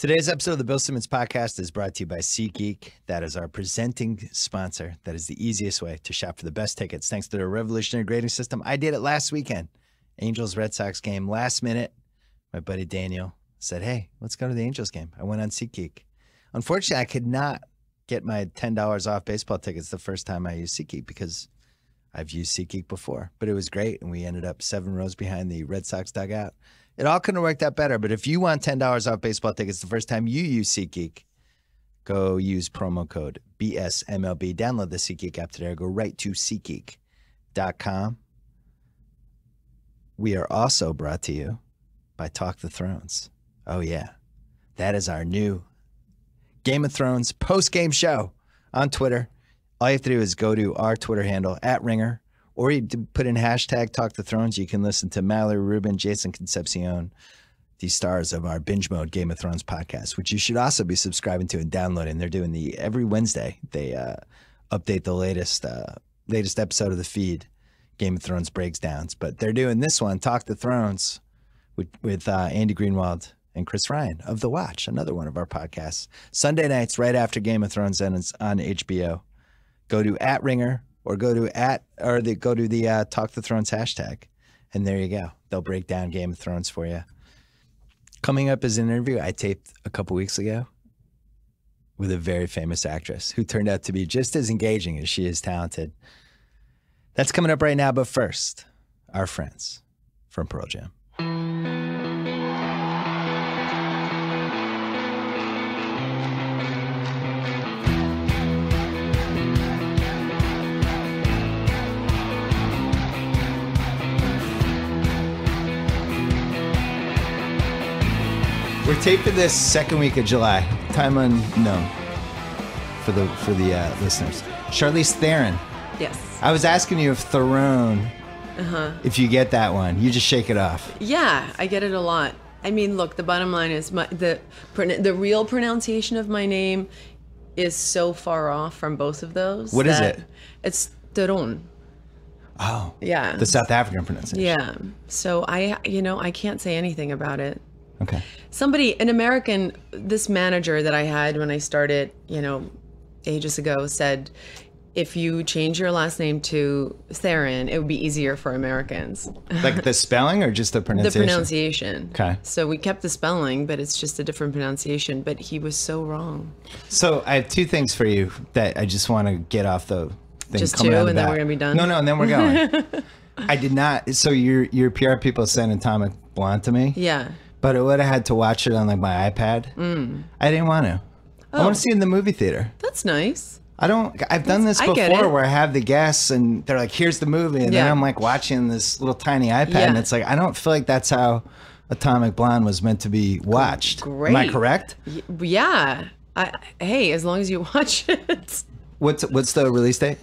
Today's episode of the Bill Simmons Podcast is brought to you by SeatGeek. That is our presenting sponsor. That is the easiest way to shop for the best tickets thanks to their revolutionary grading system. I did it last weekend. Angels-Red Sox game. Last minute, my buddy Daniel said, hey, let's go to the Angels game. I went on SeatGeek. Unfortunately, I could not get my $10 off baseball tickets the first time I used SeatGeek because I've used SeatGeek before. But it was great, and we ended up 7 rows behind the Red Sox dugout. It all couldn't have worked out better, but if you want $10 off baseball tickets the first time you use SeatGeek, go use promo code BSMLB. Download the SeatGeek app today or go right to SeatGeek.com. We are also brought to you by Talk the Thrones. Oh, yeah. That is our new Game of Thrones post-game show on Twitter. All you have to do is go to our Twitter handle, @Ringer, or you put in hashtag Talk the Thrones. You can listen to Mallory Rubin, Jason Concepcion, the stars of our Binge Mode Game of Thrones podcast, which you should also be subscribing to and downloading. They're doing every Wednesday. They update the latest episode of the feed, Game of Thrones breakdowns. But they're doing this one, Talk the Thrones, with Andy Greenwald and Chris Ryan of The Watch, another one of our podcasts. Sunday nights, right after Game of Thrones ends on HBO. Go to @Ringer. Or go to the Talk the Thrones hashtag, and there you go. They'll break down Game of Thrones for you. Coming up is an interview I taped a couple weeks ago with a very famous actress who turned out to be just as engaging as she is talented. That's coming up right now, but first, our friends from Pearl Jam. We're taping this second week of July. Time unknown for the listeners. Charlize Theron. Yes. I was asking you if Theron, if you get that one, you just shake it off. Yeah, I get it a lot. I mean, look, the bottom line is the real pronunciation of my name is so far off from both of those. What is it? It's Theron. Oh. Yeah. The South African pronunciation. Yeah. So I can't say anything about it. Okay. This manager that I had when I started, ages ago said, if you change your last name to Theron, it would be easier for Americans. Like the spelling or just the pronunciation? The pronunciation. Okay. So we kept the spelling, but it's just a different pronunciation. But he was so wrong. So I have 2 things for you that I just want to get off the thing. Just 2, and then we're going to be done? No, and then we're going. I did not. So your PR people sent Atomic Blonde to me? Yeah. But I would have had to watch it on like my iPad. I didn't want to. I want to see it in the movie theater. That's nice. I've done this before where I have the guests and they're like, here's the movie. And then I'm like watching this little tiny iPad and it's like, I don't feel like that's how Atomic Blonde was meant to be watched. Great. Am I correct? Yeah. Hey, as long as you watch it. What's the release date?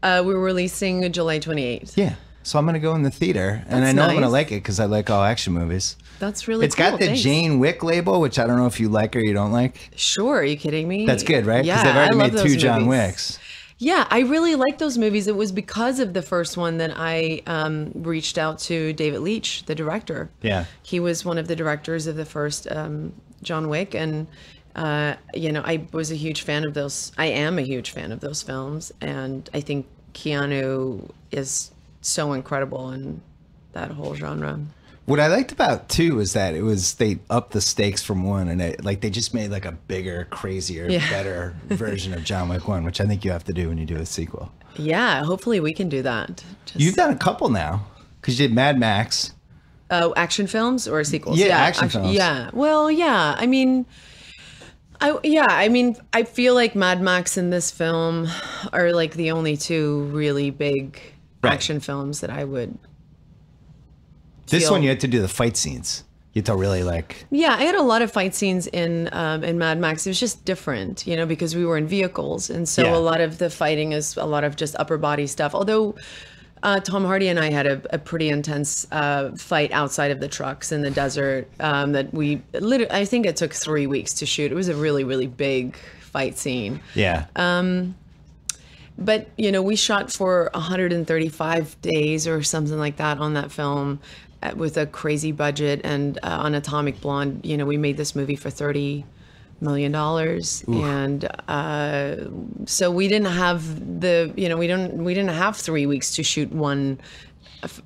We're releasing July 28th. Yeah. So I'm going to go in the theater, and I know I'm going to like it because I like all action movies. That's really cool. It's got the Jane Wick label, which I don't know if you like or you don't like. Sure. Are you kidding me? That's good, right? Yeah. Because they've already made 2 John movies. Wicks. Yeah, I really like those movies. It was because of the first one that I reached out to David Leitch, the director. Yeah. He was one of the directors of the first John Wick, and I was a huge fan of those. I am a huge fan of those films, and I think Keanu is so incredible in that whole genre. What I liked about 2 is that they upped the stakes from 1, and they just made like a bigger, crazier, better version of John Wick 1, which I think you have to do when you do a sequel. Yeah, hopefully we can do that. You've done a couple now, because you did Mad Max. Oh, action films or sequels? Yeah, action films. Yeah. Well, yeah. I mean, I feel like Mad Max and this film are like the only 2 really big action films that I would. This one you had to do the fight scenes. You had to really like. Yeah, I had a lot of fight scenes in Mad Max. It was just different, because we were in vehicles, and so a lot of the fighting is a lot of just upper body stuff. Although Tom Hardy and I had a pretty intense fight outside of the trucks in the desert that I think it took 3 weeks to shoot. It was a really, really big fight scene. Yeah. But, we shot for 135 days or something like that on that film. with a crazy budget and on Atomic Blonde, you know, we made this movie for $30 million. And so we didn't have we didn't have 3 weeks to shoot one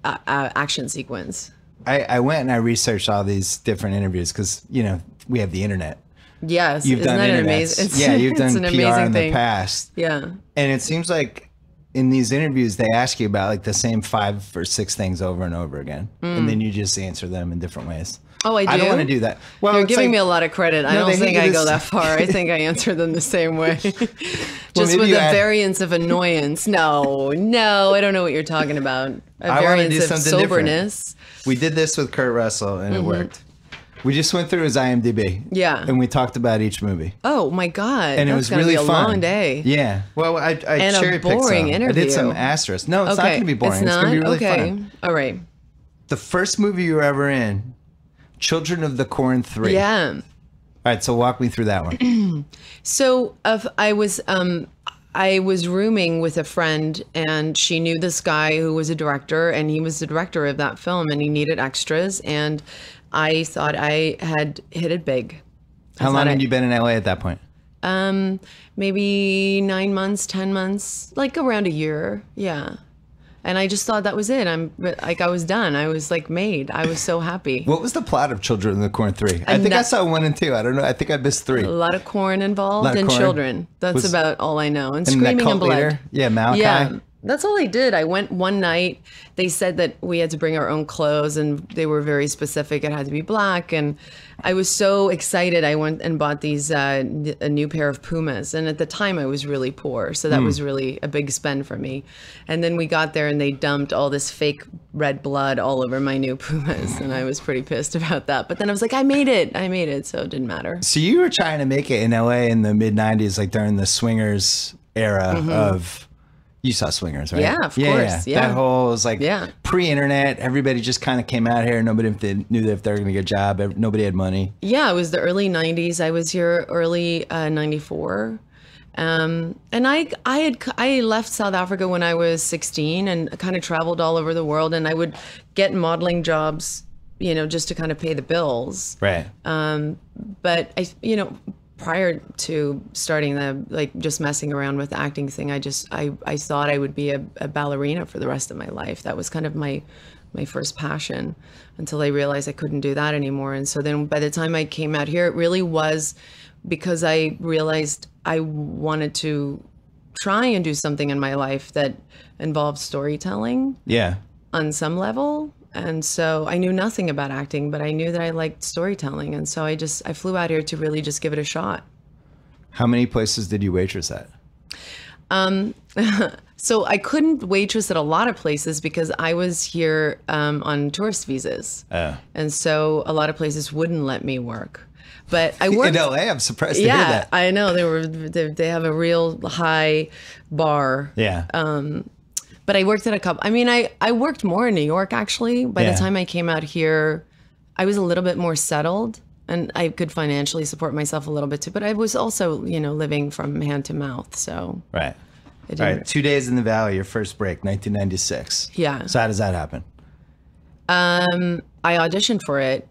action sequence. I went and I researched all these different interviews because, you know, we have the internet. Yes. You've done that amazing? amazing? Yeah, you've done an PR amazing in thing. the past. Yeah. And it seems like in these interviews, they ask you about like the same 5 or 6 things over and over again. And then you just answer them in different ways. Oh, I do? I don't want to do that. Well, You're it's giving like, me a lot of credit. I don't think I go that far. I think I answer them the same way. Just with a variance of annoyance. No, I don't know what you're talking about. A variance of soberness. Different. We did this with Kurt Russell and it worked. We just went through his IMDb. Yeah. And we talked about each movie. Oh my God. And it was really be a fun. Long day. Yeah. Well, I cherry picked some. Boring interview. I did some asterisks. No, it's not going to be boring. It's going to be really fun. All right. The first movie you were ever in, Children of the Corn 3. Yeah. All right, so walk me through that one. So I was rooming with a friend, and she knew this guy who was a director, and he was the director of that film, and he needed extras, and I thought I had hit it big. How long had you been in LA at that point? Maybe 9 months, 10 months, like around a year. Yeah. And I just thought that was it. I was done. I was like made. I was so happy. What was the plot of Children of the Corn 3? I think I saw 1 and 2. I don't know. I think I missed 3. A lot of corn involved and children. That's about all I know. And screaming and blood. Leader? Yeah, Malachi. Yeah. That's all I did. I went one night. They said that we had to bring our own clothes, and they were very specific. It had to be black. And I was so excited. I went and bought these a new pair of Pumas. And at the time, I was really poor. So that was really a big spend for me. And then we got there, and they dumped all this fake red blood all over my new Pumas. And I was pretty pissed about that. But then I was like, I made it. So it didn't matter. So you were trying to make it in LA in the mid-'90s, like during the swingers era of... You saw Swingers, right? Yeah, of course. Yeah. That whole was like pre-internet. Everybody just kind of came out here. Nobody knew if they were going to get a job. Nobody had money. Yeah, it was the early 90s. I was here early 94. And I left South Africa when I was 16 and kind of traveled all over the world. And I would get modeling jobs, you know, just to kind of pay the bills. Right. But prior to starting just messing around with the acting thing, I thought I would be a ballerina for the rest of my life. That was kind of my first passion until I realized I couldn't do that anymore. And so then by the time I came out here, it really was because I realized I wanted to try and do something in my life that involved storytelling. Yeah. On some level. And so I knew nothing about acting, but I knew that I liked storytelling. And so I flew out here to really just give it a shot. How many places did you waitress at? So I couldn't waitress at a lot of places because I was here on tourist visas. And so a lot of places wouldn't let me work. But I worked in LA. I'm surprised to hear that. Yeah, I know they have a real high bar. Yeah. But I worked at a couple. I mean, I worked more in New York, actually. By the time I came out here, I was a little bit more settled and I could financially support myself a little bit too. But I was also, living from hand to mouth. So. Right. All right. 2 Days in the Valley, your first break, 1996. Yeah. So how does that happen? I auditioned for it.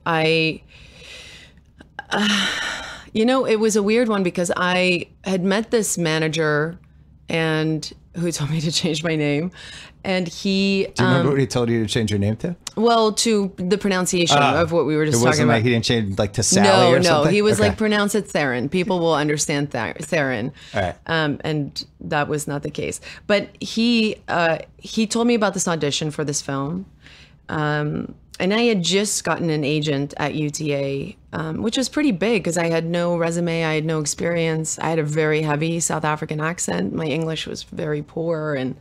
It was a weird one because I had met this manager and who told me to change my name. And he... Do you remember what he told you to change your name to? Well, to the pronunciation of what we were just talking about. Like he didn't change like to Sally or something? No, he was like, pronounce it Theron. People will understand Theron. All right. And that was not the case. But he told me about this audition for this film. And I had just gotten an agent at UTA, which was pretty big because I had no resume, I had no experience. I had a very heavy South African accent. My English was very poor. And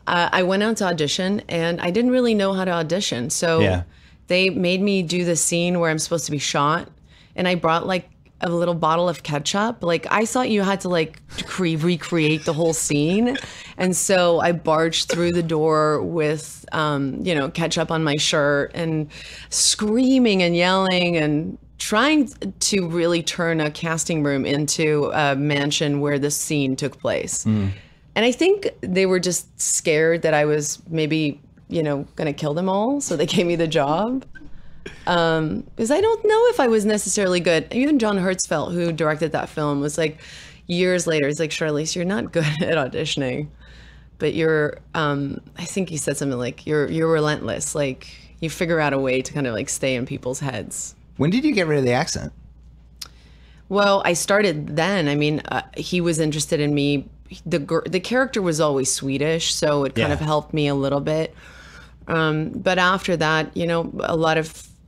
I went out to audition and I didn't really know how to audition. So they made me do the scene where I'm supposed to be shot. And I brought like a little bottle of ketchup. Like I thought you had to like recreate the whole scene. And so I barged through the door with, ketchup on my shirt and screaming and yelling and trying to really turn a casting room into a mansion where this scene took place. And I think they were just scared that I was maybe going to kill them all. So they gave me the job. Because I don't know if I was necessarily good. Even John Hertzfeldt, who directed that film, was like, years later, he's like, Charlize, you're not good at auditioning, but you're, I think he said something like, you're relentless. Like, you figure out a way to kind of like stay in people's heads. When did you get rid of the accent? Well, I started then. I mean, he was interested in me. The character was always Swedish, so it kind of helped me a little bit. But after that,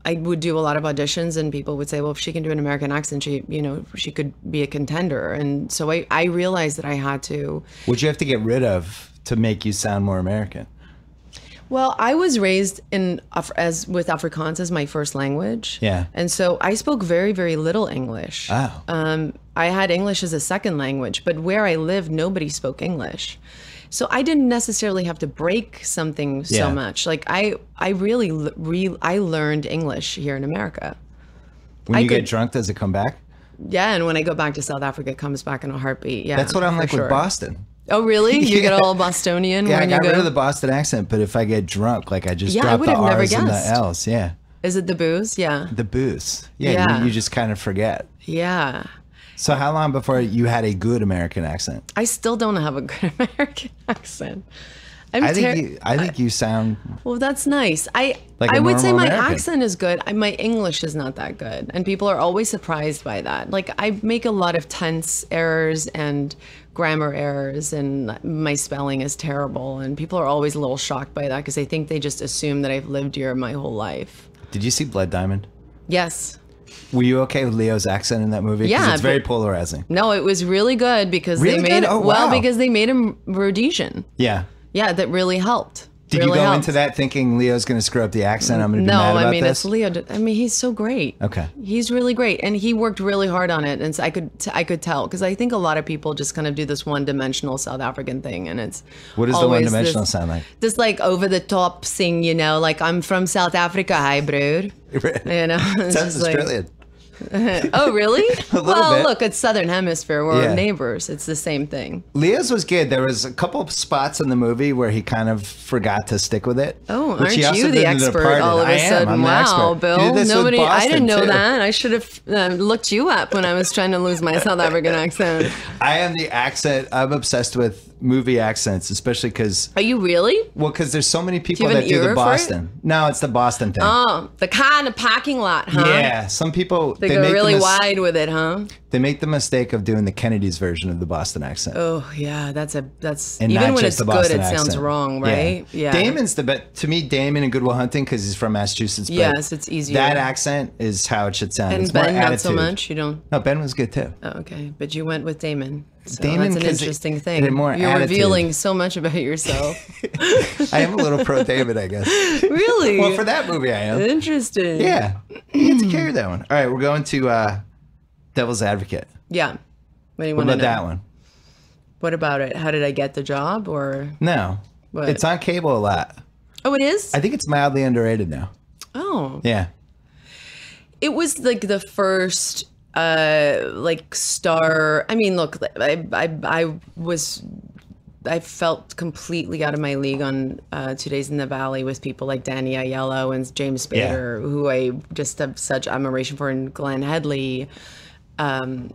I would do a lot of auditions, and people would say, well, if she can do an American accent, she could be a contender. And so I realized that I had to. What'd you have to get rid of to make you sound more American? Well, I was raised with Afrikaans as my first language. Yeah. And so I spoke very, very little English. Oh. I had English as a second language, but where I lived, nobody spoke English. So I didn't necessarily have to break something so much. Like I learned English here in America. When you get drunk, does it come back? Yeah, and when I go back to South Africa, it comes back in a heartbeat. Yeah, that's what I'm like with Boston. Oh, really? You get all Bostonian? Yeah, when I got you rid of the Boston accent, but if I get drunk, like I just drop I would the have never R's and the guessed. L's. Yeah. Is it the booze? Yeah. The booze. Yeah. You just kind of forget. Yeah. So how long before you had a good American accent? I still don't have a good American accent. I think you sound. Well, that's nice. I would say my accent is good. My English is not that good, and people are always surprised by that. Like I make a lot of tense errors and grammar errors, and my spelling is terrible, and people are always a little shocked by that because they think they just assume that I've lived here my whole life. Did you see Blood Diamond? Yes. Were you okay with Leo's accent in that movie? Yeah, it's very polarizing. No, it was really good because they made because they made him Rhodesian. Yeah. Yeah, that really helped. Did you go into that thinking Leo's going to screw up the accent? I'm going to be mad about this? It's Leo. I mean, he's so great. Okay. He's really great. And he worked really hard on it. And so I could tell, because I think a lot of people just kind of do this one-dimensional South African thing. And it's what does the one-dimensional sound like? This like over-the-top thing, like I'm from South Africa, hi, brood. It sounds Australian. Oh, really? Well, bit. Look, it's Southern Hemisphere. We're neighbors. It's the same thing. Leo's was good. There was a couple of spots in the movie where he kind of forgot to stick with it. Oh, aren't you the expert all of a sudden? Wow, Bill. I didn't know that. I should have looked you up when I was trying to lose my South African accent. I am the accent. I'm obsessed with movie accents, especially because... Are you really? Well, because there's so many people that do the Boston. No, it's the Boston thing. Oh, the kind of parking lot, huh? Yeah, some people... They go really wide with it, huh? They make the mistake of doing the Kennedy's version of the Boston accent. Oh, yeah, that's and even when it's the good, it accent. sounds wrong, right? Yeah. Damon's the best. To me, Damon in Good Will Hunting, because he's from Massachusetts. But yes, it's easier. That accent is how it should sound. And it's Ben, more not so much? You don't? No, Ben was good too. Oh, okay, but you went with Damon. So Damon, that's an interesting thing. You're revealing so much about yourself. I am a little pro David, I guess. Really? Well, for that movie, I am. Interesting. Yeah, you get to carry that one. All right, we're going to Devil's Advocate. Yeah. What do you want to know? That one? What about it? How did I get the job, or no? What? It's on cable a lot. Oh, it is? I think it's mildly underrated now. Oh. Yeah. It was like the first star. I mean, look, I felt completely out of my league on 2 Days in the Valley with people like Danny Aiello and James Spader, who I just have such admiration for, and Glenn Headley.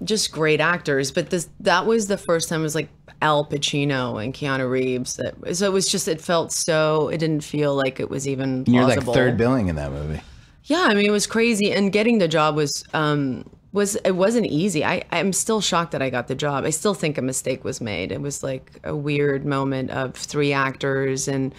Just great actors, but that was the first time it was like Al Pacino and Keanu Reeves. So it was just, it didn't feel like it was even plausible. You're like third billing in that movie. Yeah, I mean, it was crazy, and getting the job it wasn't easy. I'm still shocked that I got the job. I still think a mistake was made. It was like a weird moment of 3 actors and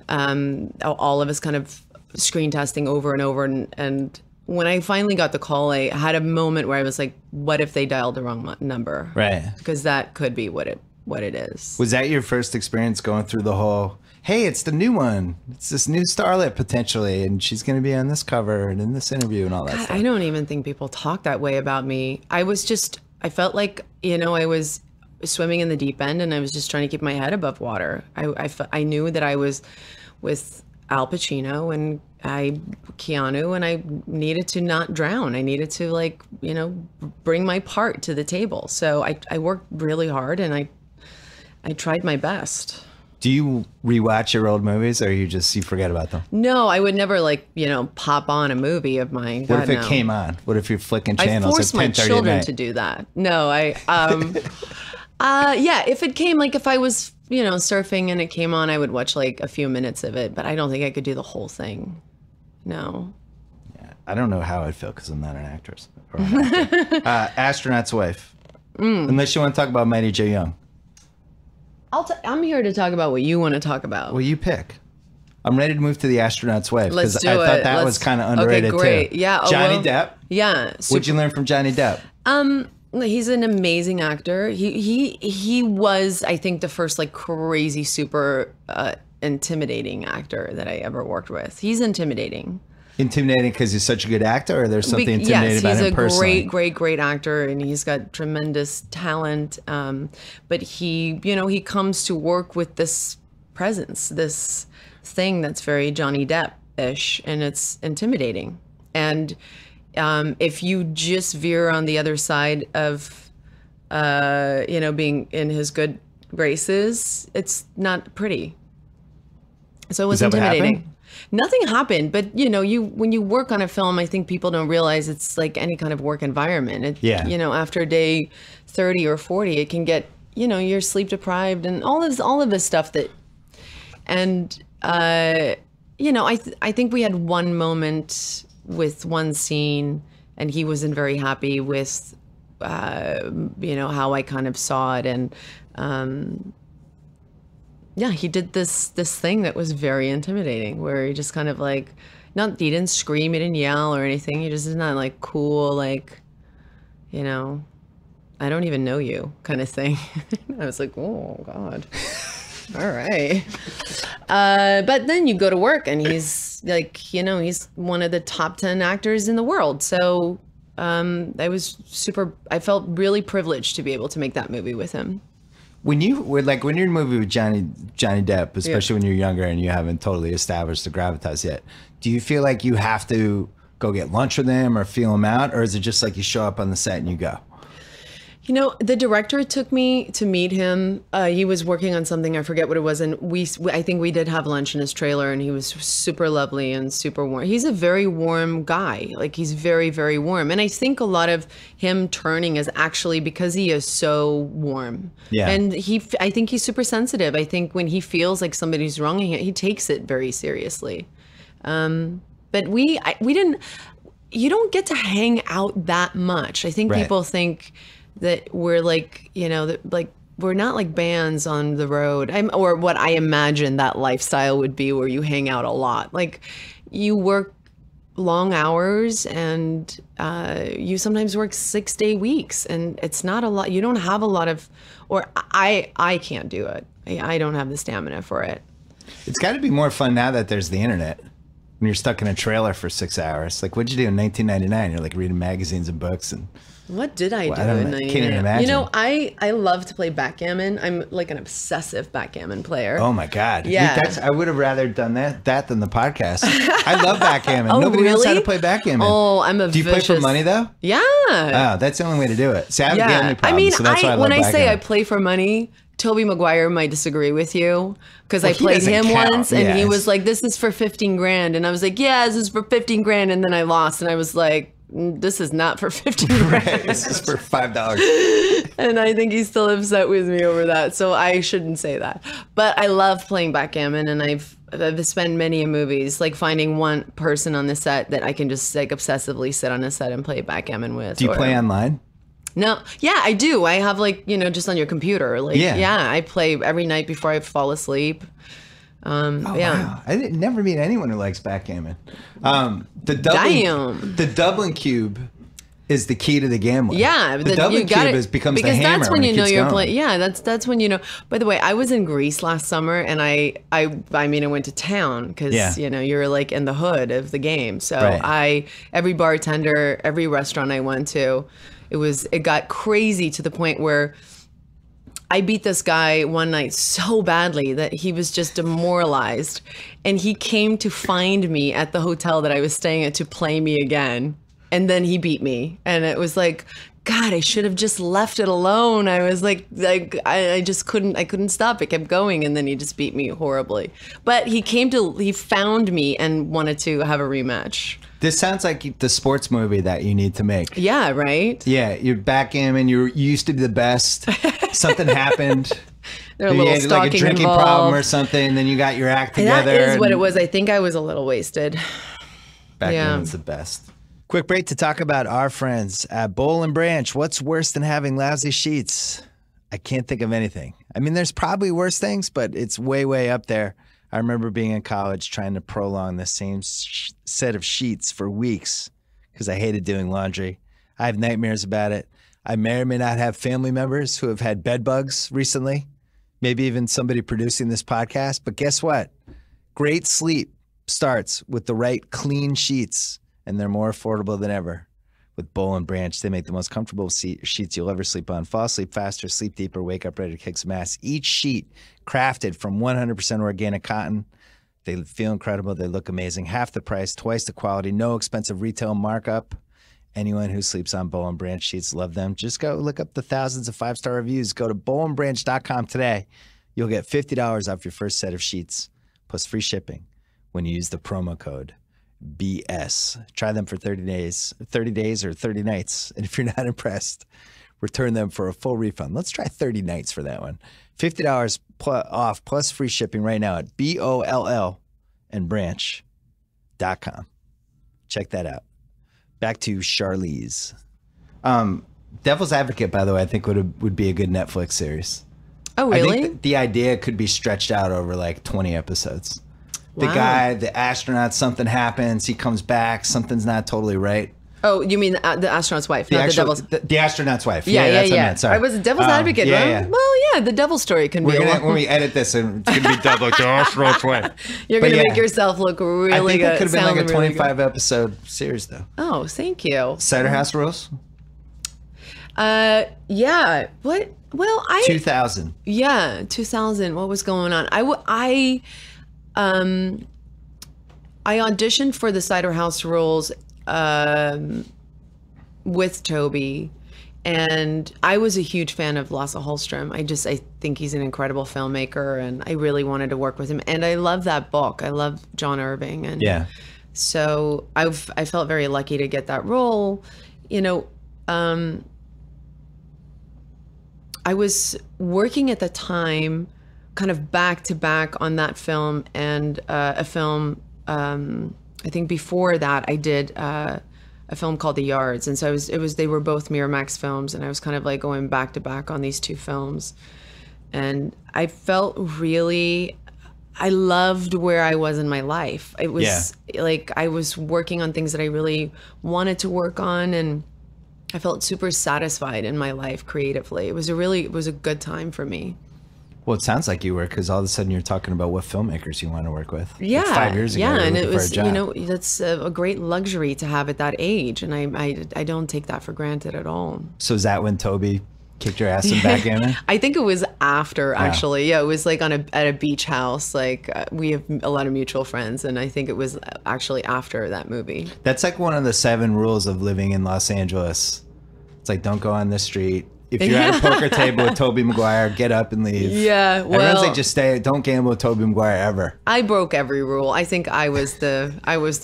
all of us kind of screen testing over and over, and when I finally got the call, I had a moment where I was like, what if they dialed the wrong number? Right. Because that could be what it is. Was that your first experience going through the whole, hey, it's the new one. It's this new starlet potentially, and she's going to be on this cover and in this interview and all that stuff? I don't even think people talk that way about me. I felt like, I was swimming in the deep end, and I was just trying to keep my head above water. I knew that I was with Al Pacino and Keanu, and I needed to not drown. I needed to bring my part to the table. So I worked really hard, and I tried my best. Do you rewatch your old movies, or you forget about them? No, I would never pop on a movie of mine. What if it came on? What if you're flicking channels? I force my children to do that. No, yeah, if it came, if I was, surfing and it came on, I would watch a few minutes of it, but I don't think I could do the whole thing. No. Yeah, I don't know how I'd feel because I'm not an actress. Or an actor. Astronaut's Wife. Unless you want to talk about Mighty Joe Young. I'm here to talk about what you want to talk about. Well, you pick. I'm ready to move to The Astronaut's Wife because I thought that was kind of underrated great. too. Yeah, Johnny Depp. Yeah. What'd you learn from Johnny Depp? He's an amazing actor. He was, I think, the first crazy, super intimidating actor that I ever worked with. He's intimidating. Intimidating because he's such a good actor, or there's something intimidating about him personally? Yes, he's a great actor, and he's got tremendous talent. But he comes to work with this presence, this thing that's very Johnny Depp-ish, and it's intimidating. And if you just veer on the other side of, being in his good graces, it's not pretty. So it was intimidating. Nothing happened, but when you work on a film, I think people don't realize it's like any kind of work environment. After day 30 or 40, it can get, you're sleep deprived and all of this stuff I think we had one moment with one scene, and he wasn't very happy with, how I kind of saw it, and yeah, he did this thing that was very intimidating, where he just kind of he didn't scream, he didn't yell or anything. He just is not cool, I don't even know you kind of thing. I was like, oh God, all right. But then you go to work and he's he's one of the top 10 actors in the world. So I felt really privileged to be able to make that movie with him. When you're in a movie with Johnny Depp, especially when you're younger and you haven't totally established the gravitas yet, do you feel like you have to go get lunch with him or feel him out, or is it just you show up on the set and you go? The director took me to meet him. He was working on something, I forget what it was, and I think we did have lunch in his trailer, and he was super lovely and super warm. He's a very warm guy. He's very, very warm. And I think a lot of him turning is actually because he is so warm. Yeah. And I think he's super sensitive. I think when he feels like somebody's wronging him, he takes it very seriously. But we didn't, you don't get to hang out that much. I think people think that we're we're not like bands on the road, or what I imagine that lifestyle would be, where you hang out a lot. You work long hours, and you sometimes work 6-day weeks, and it's not a lot. You don't have a lot of, or I can't do it. I don't have the stamina for it. It's got to be more fun now that there's the internet. When you're stuck in a trailer for 6 hours, what'd you do in 1999? You're reading magazines and books and. What did I do in 99? Can't even imagine. I love to play backgammon. I'm an obsessive backgammon player. Oh my God. Yeah. I would have rather done that than the podcast. I love backgammon. Oh, Nobody knows really? how to play backgammon. Oh, I'm a Do you play for money though? Yeah. Oh, that's the only way to do it. See, I have a gambling problem, so that's why I love when I backgammon. say I play for money, Toby Maguire might disagree with you, because I played him once, and he was like, "This is for 15 grand," and I was like, "Yeah, this is for 15 grand," and then I lost, and I was like, "This is not for 15 grand. This is for $5." And I think he's still upset with me over that, so I shouldn't say that. But I love playing backgammon, and I've spent many movies finding one person on the set that I can just obsessively sit on a set and play backgammon with. Do you play online? No, yeah, I do. I have just on your computer. Yeah, I play every night before I fall asleep. Wow. I didn't never meet anyone who likes backgammon. The Dublin cube is the key to the gambling. Yeah, the Dublin cube becomes the hammer. Because that's when you know you're playing. Yeah, that's when you know. By the way, I was in Greece last summer, and I went to town because you're in the hood of the game. So every bartender, every restaurant I went to, it got crazy to the point where I beat this guy one night so badly that he was just demoralized, and he came to find me at the hotel that I was staying at to play me again. And then he beat me, and it was God, I should have just left it alone. I was like I just couldn't stop. It kept going, and then he just beat me horribly. But he found me and wanted to have a rematch. This sounds like the sports movie that you need to make. Yeah, right? Yeah, you're backgammon, you used to be the best. Something happened. There a little you had like a drinking involved. problem or something, and then you got your act together. That is what it was. I think I was a little wasted. Backgammon's the best. Quick break to talk about our friends at Bowl and Branch. What's worse than having lousy sheets? I can't think of anything. I mean, there's probably worse things, but it's way, way up there. I remember being in college trying to prolong the same set of sheets for weeks because I hated doing laundry. I have nightmares about it. I may or may not have family members who have had bed bugs recently, maybe even somebody producing this podcast. But guess what? Great sleep starts with the right clean sheets, and they're more affordable than ever. With Bowl and Branch, they make the most comfortable sheets you'll ever sleep on. Fall asleep faster, sleep deeper, wake up ready to kick some ass. Each sheet crafted from 100% organic cotton. They feel incredible. They look amazing. Half the price, twice the quality, no expensive retail markup. Anyone who sleeps on Bowl and Branch sheets love them. Just go look up the thousands of 5-star reviews. Go to bowlandbranch.com today. You'll get $50 off your first set of sheets, plus free shipping when you use the promo code BS. Try them for 30 days or 30 nights. And if you're not impressed, return them for a full refund. Let's try 30 nights for that one. $50 off plus free shipping right now at BOLL and branch.com. Check that out. Back to Charlize. Devil's Advocate, by the way, I think would be a good Netflix series. Oh, really? I think the idea could be stretched out over like 20 episodes. The Wow. guy, the astronaut, something happens, he comes back, something's not totally right. Oh, you mean the astronaut's wife, not the devil's... The astronaut's wife. Yeah, that's what I meant. Sorry. I was a devil's advocate. Yeah, Well, yeah. well, yeah, the devil story can be a lot. When we edit this, it's going to be double like the astronaut's wife. You're going to make yourself look really good. I think it could have been like a really 25-episode series, though. Oh, thank you. Cider House Rules? Yeah. What? Well, 2000. Yeah, 2000. What was going on? I auditioned for the Cider House Rules with Toby, and I was a huge fan of Lasse Hallström. I think he's an incredible filmmaker, and I really wanted to work with him. And I love that book. I love John Irving, and Yeah. so I felt very lucky to get that role. You know, I was working at the time, kind of back to back on that film and a film. I think before that I did a film called The Yards, and so they were both Miramax films, and I was kind of like going back to back on these two films, and I felt I loved where I was in my life. It was like I was working on things that I really wanted to work on, and I felt super satisfied in my life creatively. It was a good time for me. Well, it sounds like you were, because all of a sudden you're talking about what filmmakers you want to work with. Yeah, like 5 years ago, and it for a was, job. that's a great luxury to have at that age, and I don't take that for granted at all. So is that when Toby kicked your ass in backgammon? I think it was after, actually. Yeah, it was like at a beach house. Like we have a lot of mutual friends, and I think it was actually after that movie. That's like one of the 7 rules of living in Los Angeles. It's like, don't go on the street. If you're at a poker table with Tobey Maguire, get up and leave. Yeah, well, everyone's like, just stay. Don't gamble with Tobey Maguire ever. I broke every rule. I think I was the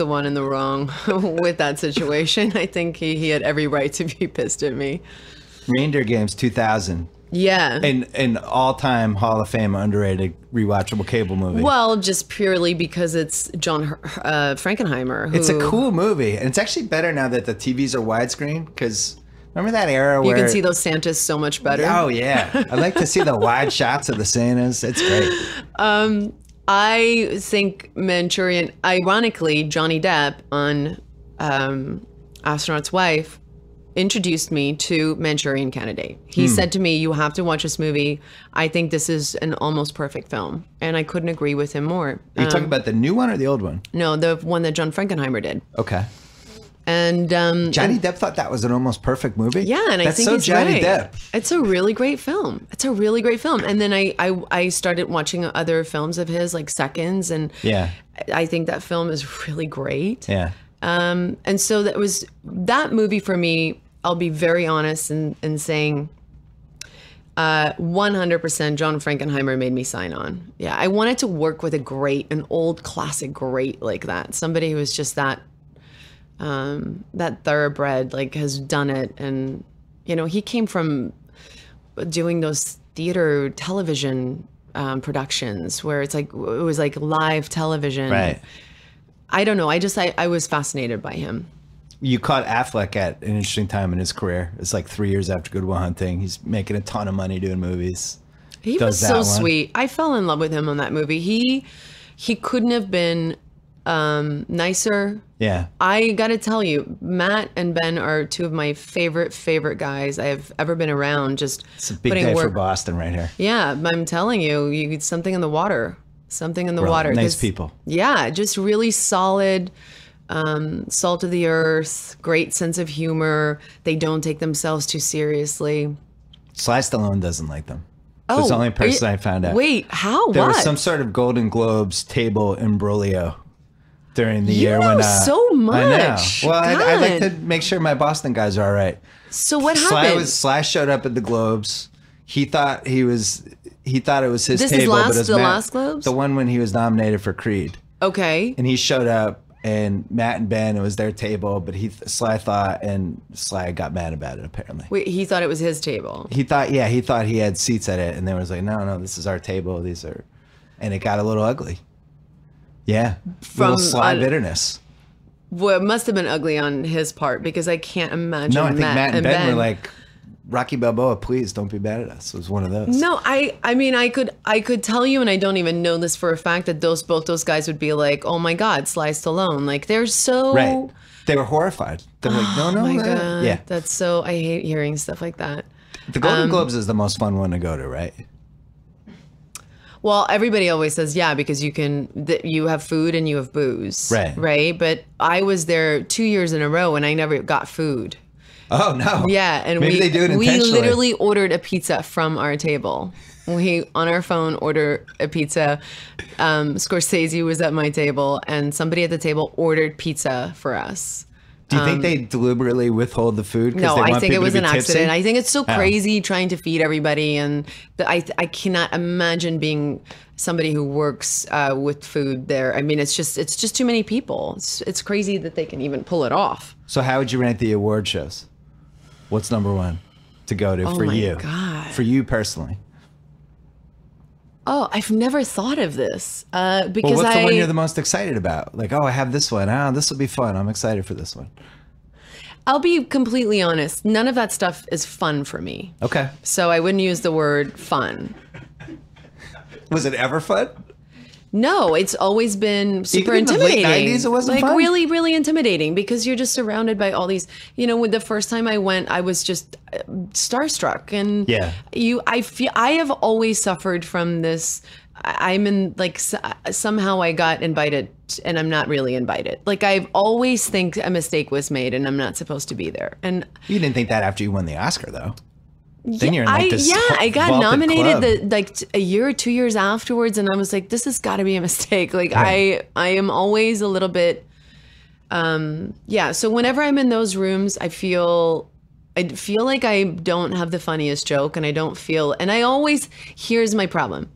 one in the wrong with that situation. I think he had every right to be pissed at me. Reindeer Games 2000. Yeah. An all-time Hall of Fame underrated rewatchable cable movie. Well, just purely because it's John Frankenheimer. It's a cool movie, and it's actually better now that the TVs are widescreen, because remember that era where you can see those Santas so much better? Oh, yeah. I like to see the wide shots of the Santas. It's great. I think Manchurian, ironically, Johnny Depp on Astronaut's Wife introduced me to Manchurian Candidate. He said to me, you have to watch this movie. I think this is an almost perfect film. And I couldn't agree with him more. Are you talking about the new one or the old one? No, the one that John Frankenheimer did. Okay. And Johnny Depp thought that was an almost perfect movie? Yeah, and That's I think so he's Johnny right. Depp. It's a really great film. It's a really great film. And then I started watching other films of his, like Seconds, and Yeah. I think that film is really great. Yeah. And so that movie for me I'll be very honest in saying 100% John Frankenheimer made me sign on. Yeah, I wanted to work with an old classic great like that. Somebody who was just that thoroughbred, like has done it. And, you know, he came from doing those theater television productions where it was like live television. Right. I don't know. I was fascinated by him. You caught Affleck at an interesting time in his career. It's like 3 years after Good Will Hunting. He's making a ton of money doing movies. He was so sweet. I fell in love with him on that movie. He couldn't have been nicer. Yeah. I got to tell you, Matt and Ben are two of my favorite guys I have ever been around. Just it's a big day for Boston right here. Yeah, I'm telling you, it's something in the water. Something in the water. Nice people. Yeah, just really solid. Salt of the earth, great sense of humor. They don't take themselves too seriously. Sly Stallone doesn't like them. That's the only person I found out. Wait, how? There what? was some sort of Golden Globes table imbroglio during the year when so much. I know. Well, I like to make sure my Boston guys are all right. So what happened? Sly showed up at the Globes. He thought it was his table. This is last Globes? The one when he was nominated for Creed. Okay. And he showed up. And Matt and Ben, it was their table, but Sly thought, and Sly got mad about it apparently. Wait, he thought it was his table. He thought he had seats at it, and they was like, no, this is our table. These are, and it got a little ugly. Yeah, little Sly bitterness. Well, it must have been ugly on his part because I can't imagine. No, I think Matt and Ben were like, Rocky Balboa, please don't be mad at us. It was one of those. No, I mean, I could tell you, and I don't even know this for a fact, that both those guys would be like, oh my God, Sly Stallone. Like, they're so... Right. They were horrified. They're like, no. Oh my God. Yeah. That's so... I hate hearing stuff like that. The Golden Globes is the most fun one to go to, right? Well, everybody always says, yeah, because you have food and you have booze. Right. Right? But I was there 2 years in a row and I never got food. Oh, no. Yeah, and maybe they do it intentionally. We literally ordered a pizza from our table. We, on our phone, ordered a pizza. Scorsese was at my table, and somebody at the table ordered pizza for us. Do you think they deliberately withhold the food? No, I think it was an accident. I think it's so crazy trying to feed everybody, and I cannot imagine being somebody who works with food there. I mean, it's just too many people. It's crazy that they can even pull it off. So how would you rank the award shows? What's number one to go to for you? Oh my God. For you personally. Oh, I've never thought of this because what's the one you're the most excited about? Like, oh, I have this one. Oh, this will be fun. I'm excited for this one. I'll be completely honest. None of that stuff is fun for me. Okay. So I wouldn't use the word fun. Was it ever fun? No, it's always been super intimidating. In the late 90s, it wasn't fun? Really, really intimidating because you're just surrounded by all these, when the first time I went, I was just starstruck. And I have always suffered from this. I'm in somehow I got invited and I'm not really invited. Like I've always think a mistake was made and I'm not supposed to be there. And you didn't think that after you won the Oscar though. Then you're in I got nominated a year or 2 years afterwards, and I was like, this has got to be a mistake. Like I am always a little bit, So whenever I'm in those rooms, I feel like I don't have the funniest joke, and here's my problem.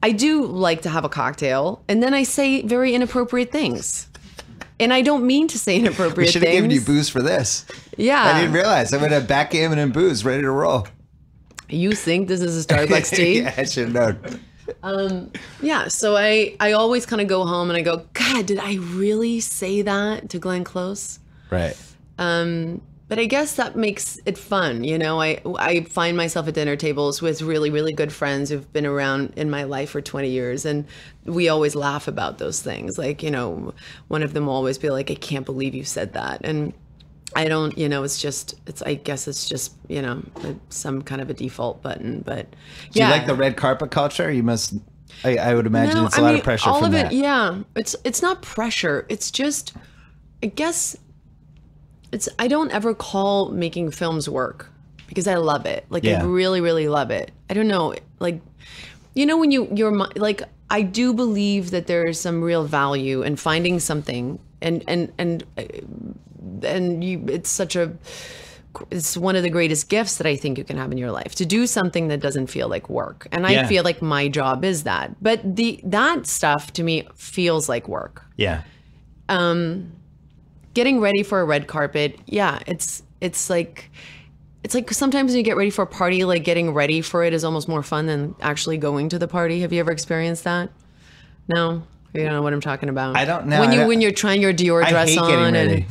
I do like to have a cocktail, and then I say very inappropriate things. And I don't mean to say inappropriate things. We should have given you booze for this. Yeah. I didn't realize. I'm going to backgammon and booze ready to roll. You think this is a Starbucks tea? Yeah, I should have known. So I always kind of go home and I go, God, did I really say that to Glenn Close? Right. But I guess that makes it fun. I find myself at dinner tables with really, really good friends who've been around in my life for 20 years. And we always laugh about those things. Like, one of them will always be like, I can't believe you said that. And I don't, I guess it's just, some kind of a default button. But Do you like the red carpet culture? You must, I would imagine it's a lot of pressure all from of it, that. Yeah. It's not pressure. It's just, I guess... I don't ever call making films work because I love it. I really, really love it. I don't know. When I do believe that there is some real value in finding something and it's such a it's one of the greatest gifts that I think you can have in your life, to do something that doesn't feel like work. And I feel like my job is that. But that stuff to me feels like work. Yeah. Getting ready for a red carpet, it's like sometimes when you get ready for a party, like getting ready for it is almost more fun than actually going to the party. Have you ever experienced that? No? You don't know what I'm talking about. I don't know. When you're trying your Dior dress on. I hate getting ready.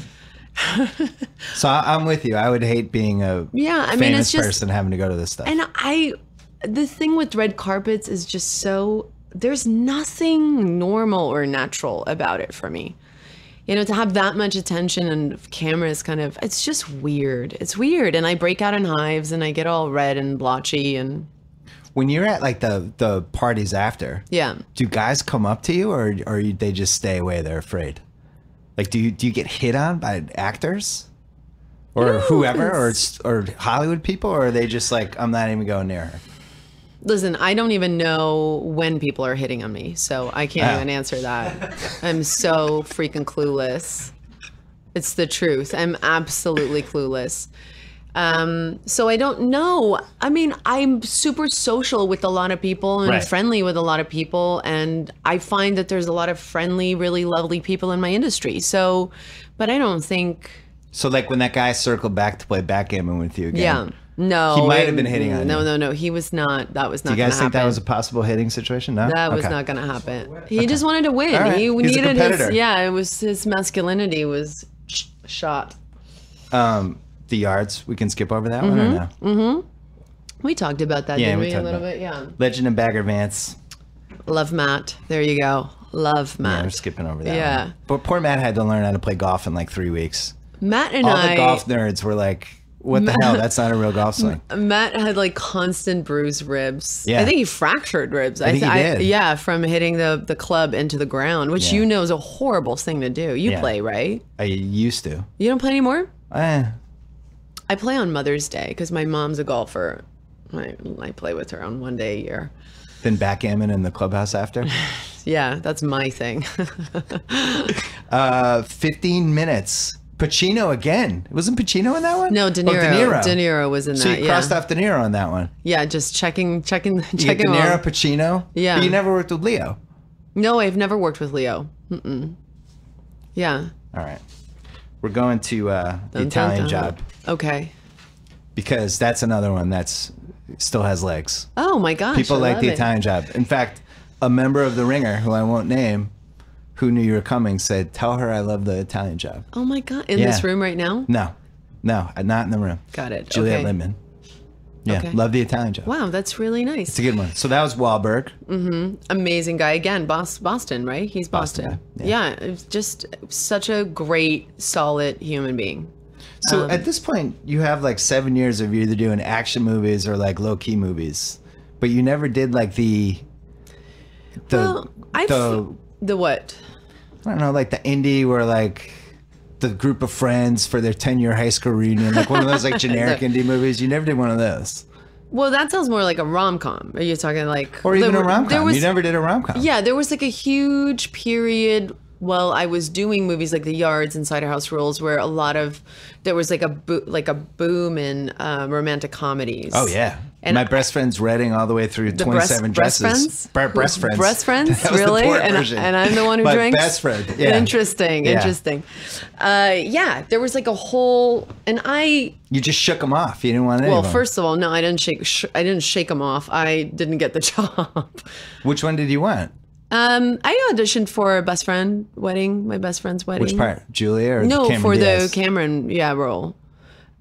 So I'm with you. I would hate being a famous person having to go to this stuff. And the thing with red carpets is just so, there's nothing normal or natural about it for me. You know, to have that much attention and cameras it's just weird. It's weird. And I break out in hives and I get all red and blotchy. And when you're at like the parties after, do guys come up to you or they just stay away? They're afraid. Like, do you get hit on by actors or whoever or Hollywood people, or are they just like, I'm not even going near her? Listen, I don't even know when people are hitting on me, so I can't even answer that. I'm so freaking clueless. It's the truth. I'm absolutely clueless. So I don't know. I mean, I'm super social with a lot of people and friendly with a lot of people. And I find that there's a lot of friendly, really lovely people in my industry. So, but I don't think. So like when that guy circled back to play backgammon with you again. No. He might have been hitting on you. No. He was not. That was not. Do you guys think happen. that was a possible hitting situation? No? That was not going to happen. He just wanted to win. Right. He He's needed a competitor. it was his masculinity was shot. The yards, we can skip over that one or no? Mm-hmm. We talked about that, didn't we? A little bit, Legend and Bagger Vance. Love Matt. There you go. Love Matt. Yeah, we're skipping over that one. But poor Matt had to learn how to play golf in like 3 weeks. Matt and all the golf nerds were like, what the hell? That's not a real golf swing. Matt had like constant bruised ribs. Yeah. I think he fractured ribs. I think he did. Yeah, from hitting the club into the ground, which you know is a horrible thing to do. You play, right? I used to. You don't play anymore? I play on Mother's Day because my mom's a golfer. I play with her on one day a year. Then backgammon in the clubhouse after? Yeah, that's my thing. 15 minutes. Pacino again. Wasn't Pacino in that one? No, De Niro. Oh, De Niro. De Niro was in that. So you crossed off De Niro on that one. Yeah, just checking. You get De Niro, Pacino? Yeah. But you never worked with Leo? No, I've never worked with Leo. Yeah. All right. We're going to the Italian Job. Okay. Because that's another one that's still has legs. Oh my gosh. People like the Italian Job. In fact, a member of The Ringer, who I won't name, who knew you were coming, said, "Tell her I love the Italian Job." Oh my God. In this room right now? No, not in the room. Got it. Juliette Lindman. Yeah, love the Italian Job. Wow, that's really nice. It's a good one. So that was Wahlberg. Amazing guy. Again, Boston, right? He's Boston. Yeah, it's just such a great, solid human being. So at this point, you have like 7 years of either doing action movies or like low key movies, but you never did like the what? I don't know, like the indie where like the group of friends for their 10-year high school reunion, like one of those like generic indie movies. You never did one of those. Well, that sounds more like a rom-com. Are you talking like... Or even a rom-com. You never did a rom-com. Yeah, there was like a huge period while I was doing movies like The Yards and Cider House Rules where there was like a boom in romantic comedies. Oh, yeah. And my best friend's Reading all the way through 27 Dresses. Breast Friends? Breast Friends? That was really? The porn version. And I'm the one who my drinks? My best friend. Yeah. Interesting. Yeah, there was like a whole... And You just shook them off. You didn't want any of them. Well, first of all, no, I didn't shake them off. I didn't get the job. Which one did you want? I auditioned for Best Friend Wedding, my best friend's wedding. Which part? Julia or no, Cameron for Diaz? the Cameron, role.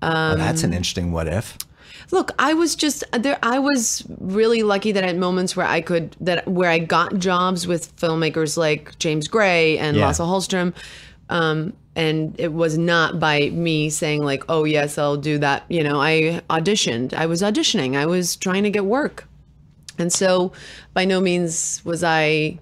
Well, that's an interesting what if. Look, I was just there. I was really lucky that I had moments where I got jobs with filmmakers like James Gray and Lasse Hallström. And it was not by me saying like, oh yes, I'll do that. You know, I auditioned. I was auditioning. I was trying to get work. And so by no means was I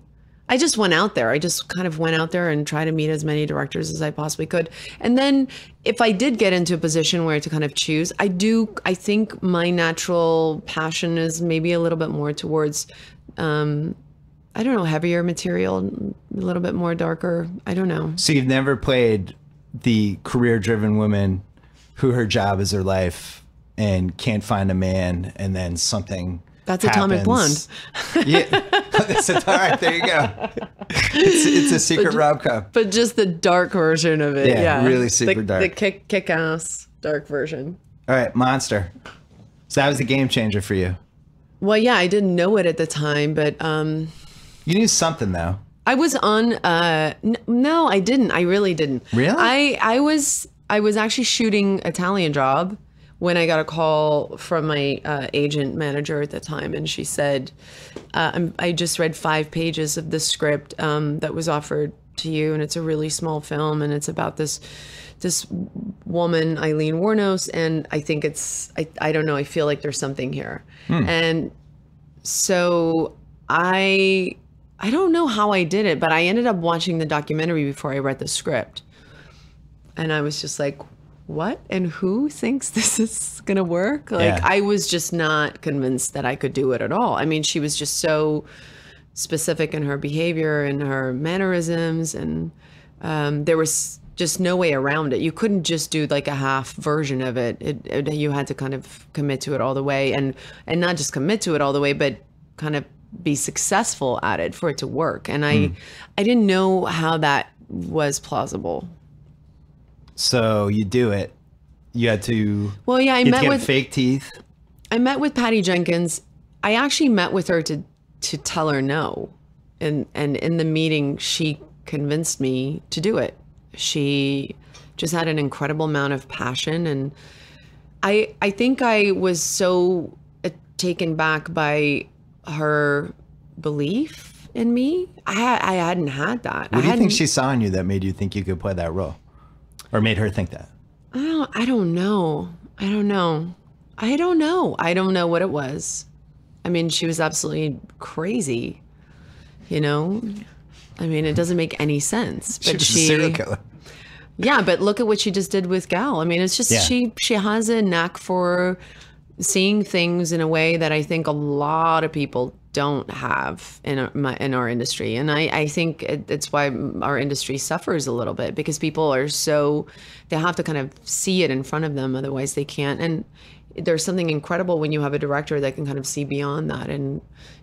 just went out there. I just kind of went out there and tried to meet as many directors as I possibly could. And then if I did get into a position where to kind of choose, I think my natural passion is maybe a little bit more towards, I don't know, heavier material, a little bit more darker. I don't know. So you've never played the career-driven woman who her job is her life and can't find a man, and then something That's happens. Atomic Blonde. Yeah. All right, there you go. It's a secret rom-com. But just the dark version of it. Yeah. Really super dark. The kick-ass dark version. All right, Monster. So that was the game changer for you. Well, yeah, I didn't know it at the time, but You knew something, though. I was on no, I didn't. I really didn't. Really? I was actually shooting Italian Job when I got a call from my agent manager at the time, and she said, I just read 5 pages of the script that was offered to you, and it's a really small film, and it's about this woman, Eileen Wuornos, and I think I don't know, I feel like there's something here. And so I don't know how I did it, but I ended up watching the documentary before I read the script. And I was just like, what? And who thinks this is going to work? Like, I was just not convinced that I could do it at all. I mean, she was just so specific in her behavior and her mannerisms, and there was just no way around it. You couldn't just do like a half version of it. You had to kind of commit to it all the way, and not just commit to it all the way, but kind of be successful at it for it to work. And I didn't know how that was plausible. So you do it. You had to. Well, yeah, I you had met to get with fake teeth. I met with Patty Jenkins. I actually met with her to tell her no, and in the meeting, she convinced me to do it. She just had an incredible amount of passion, and I think I was so taken back by her belief in me. I hadn't had that. What do you think she saw in you that made you think you could play that role? Or made her think that? I don't know. I don't know what it was. I mean, she was absolutely crazy, you know? I mean, it doesn't make any sense. But she was a serial killer. Yeah, but look at what she just did with Gal. I mean, it's just she has a knack for seeing things in a way that I think a lot of people don't have in our industry. And I think it's why our industry suffers a little bit, because people are they have to kind of see it in front of them, otherwise they can't. And there's something incredible when you have a director that can kind of see beyond that and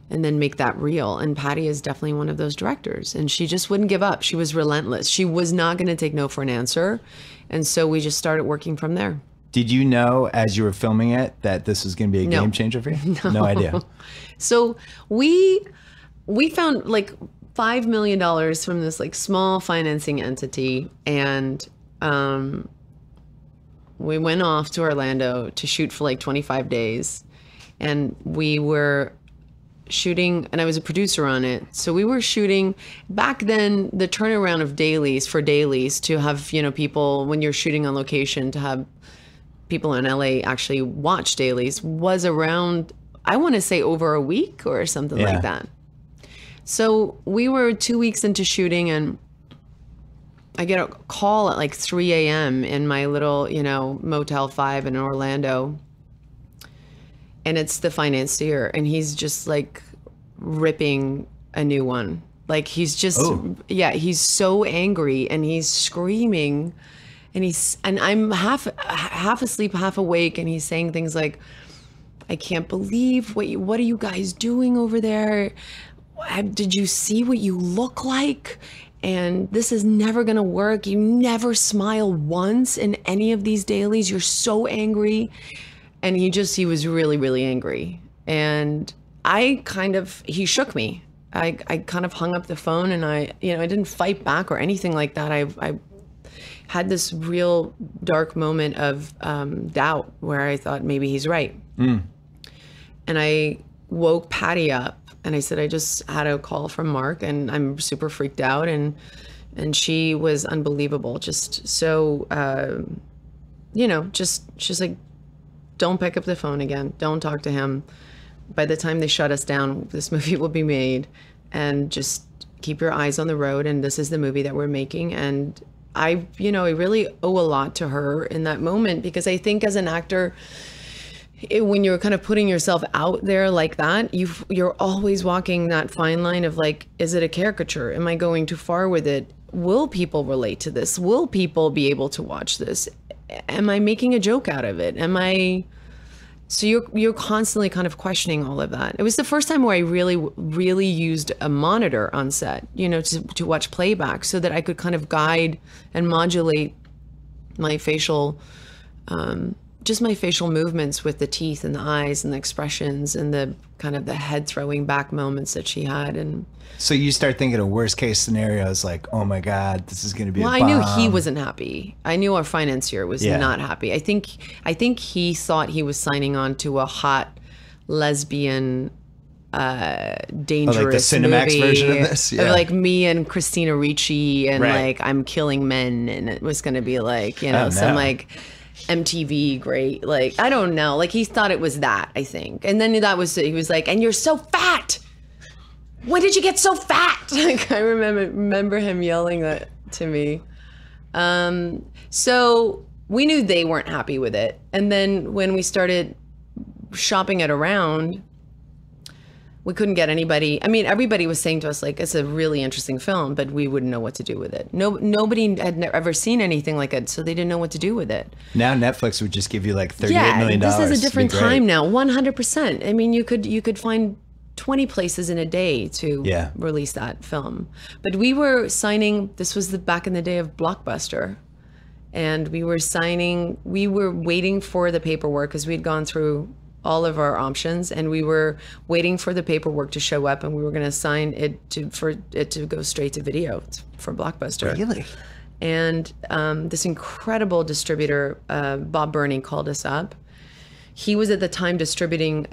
then make that real. And Patty is definitely one of those directors, and she just wouldn't give up. She was relentless. She was not going to take no for an answer. And so we just started working from there. Did you know as you were filming it that this was going to be a game changer for you? No idea. So we found like $5 million from this like small financing entity, and we went off to Orlando to shoot for like 25 days, and we were shooting, and I was a producer on it. So we were shooting back then. The turnaround of dailies to have, you know, people, when you're shooting on location, to have people in LA actually watch dailies was around, I want to say, over a week or something like that. So we were 2 weeks into shooting, and I get a call at like 3 a.m. in my little, you know, Motel 5 in Orlando. And it's the financier, and he's just like ripping a new one. Like he's just, he's so angry, and he's screaming, and I'm half asleep, half awake, and he's saying things like, I can't believe what are you guys doing over there? Did you see what you look like? And this is never gonna work. You never smile once in any of these dailies. You're so angry. And he was really, really angry. And he shook me. I kind of hung up the phone, and I didn't fight back or anything like that. I had this real dark moment of doubt where I thought maybe he's right. And I woke Patty up, and I said, I just had a call from Mark, and I'm super freaked out. And she was unbelievable. Just so, she's like, don't pick up the phone again. Don't talk to him. By the time they shut us down, this movie will be made, and just keep your eyes on the road. And this is the movie that we're making. And I really owe a lot to her in that moment, because I think as an actor, when you're kind of putting yourself out there like that, you're always walking that fine line of like, is it a caricature? Am I going too far with it? Will people relate to this? Will people be able to watch this? am I making a joke out of it? So you're constantly kind of questioning all of that. It was the first time where I really used a monitor on set, to watch playback so that I could kind of guide and modulate my facial, just my facial movements with the teeth and the eyes and the expressions and the kind of the head throwing back moments that she had. And so you start thinking of worst case scenarios, like, oh my God, this is going to be a bomb. I knew he wasn't happy. I knew our financier was not happy. I think he thought he was signing on to a hot lesbian, dangerous like the Cinemax movie version of this, of like me and Christina Ricci and like I'm killing men, and it was going to be like some like MTV great, like I don't know, like he thought it was that, I think. And then he was like, and you're so fat. When did you get so fat? Like I remember him yelling that to me. So we knew they weren't happy with it. And then when we started shopping it around, we couldn't get anybody. I mean, everybody was saying to us, like, it's a really interesting film, but we wouldn't know what to do with it. Nobody had ever seen anything like it, so they didn't know what to do with it. Now Netflix would just give you like $38 million. This is a different time now, 100%. I mean, you could find 20 places in a day to release that film. But we were signing, this was back in the day of Blockbuster. And we were waiting for the paperwork because we'd gone through all of our options, and we were waiting for the paperwork to show up, and we were going to sign it for it to go straight to video for Blockbuster. Really? And this incredible distributor, Bob Burney, called us up. He was at the time distributing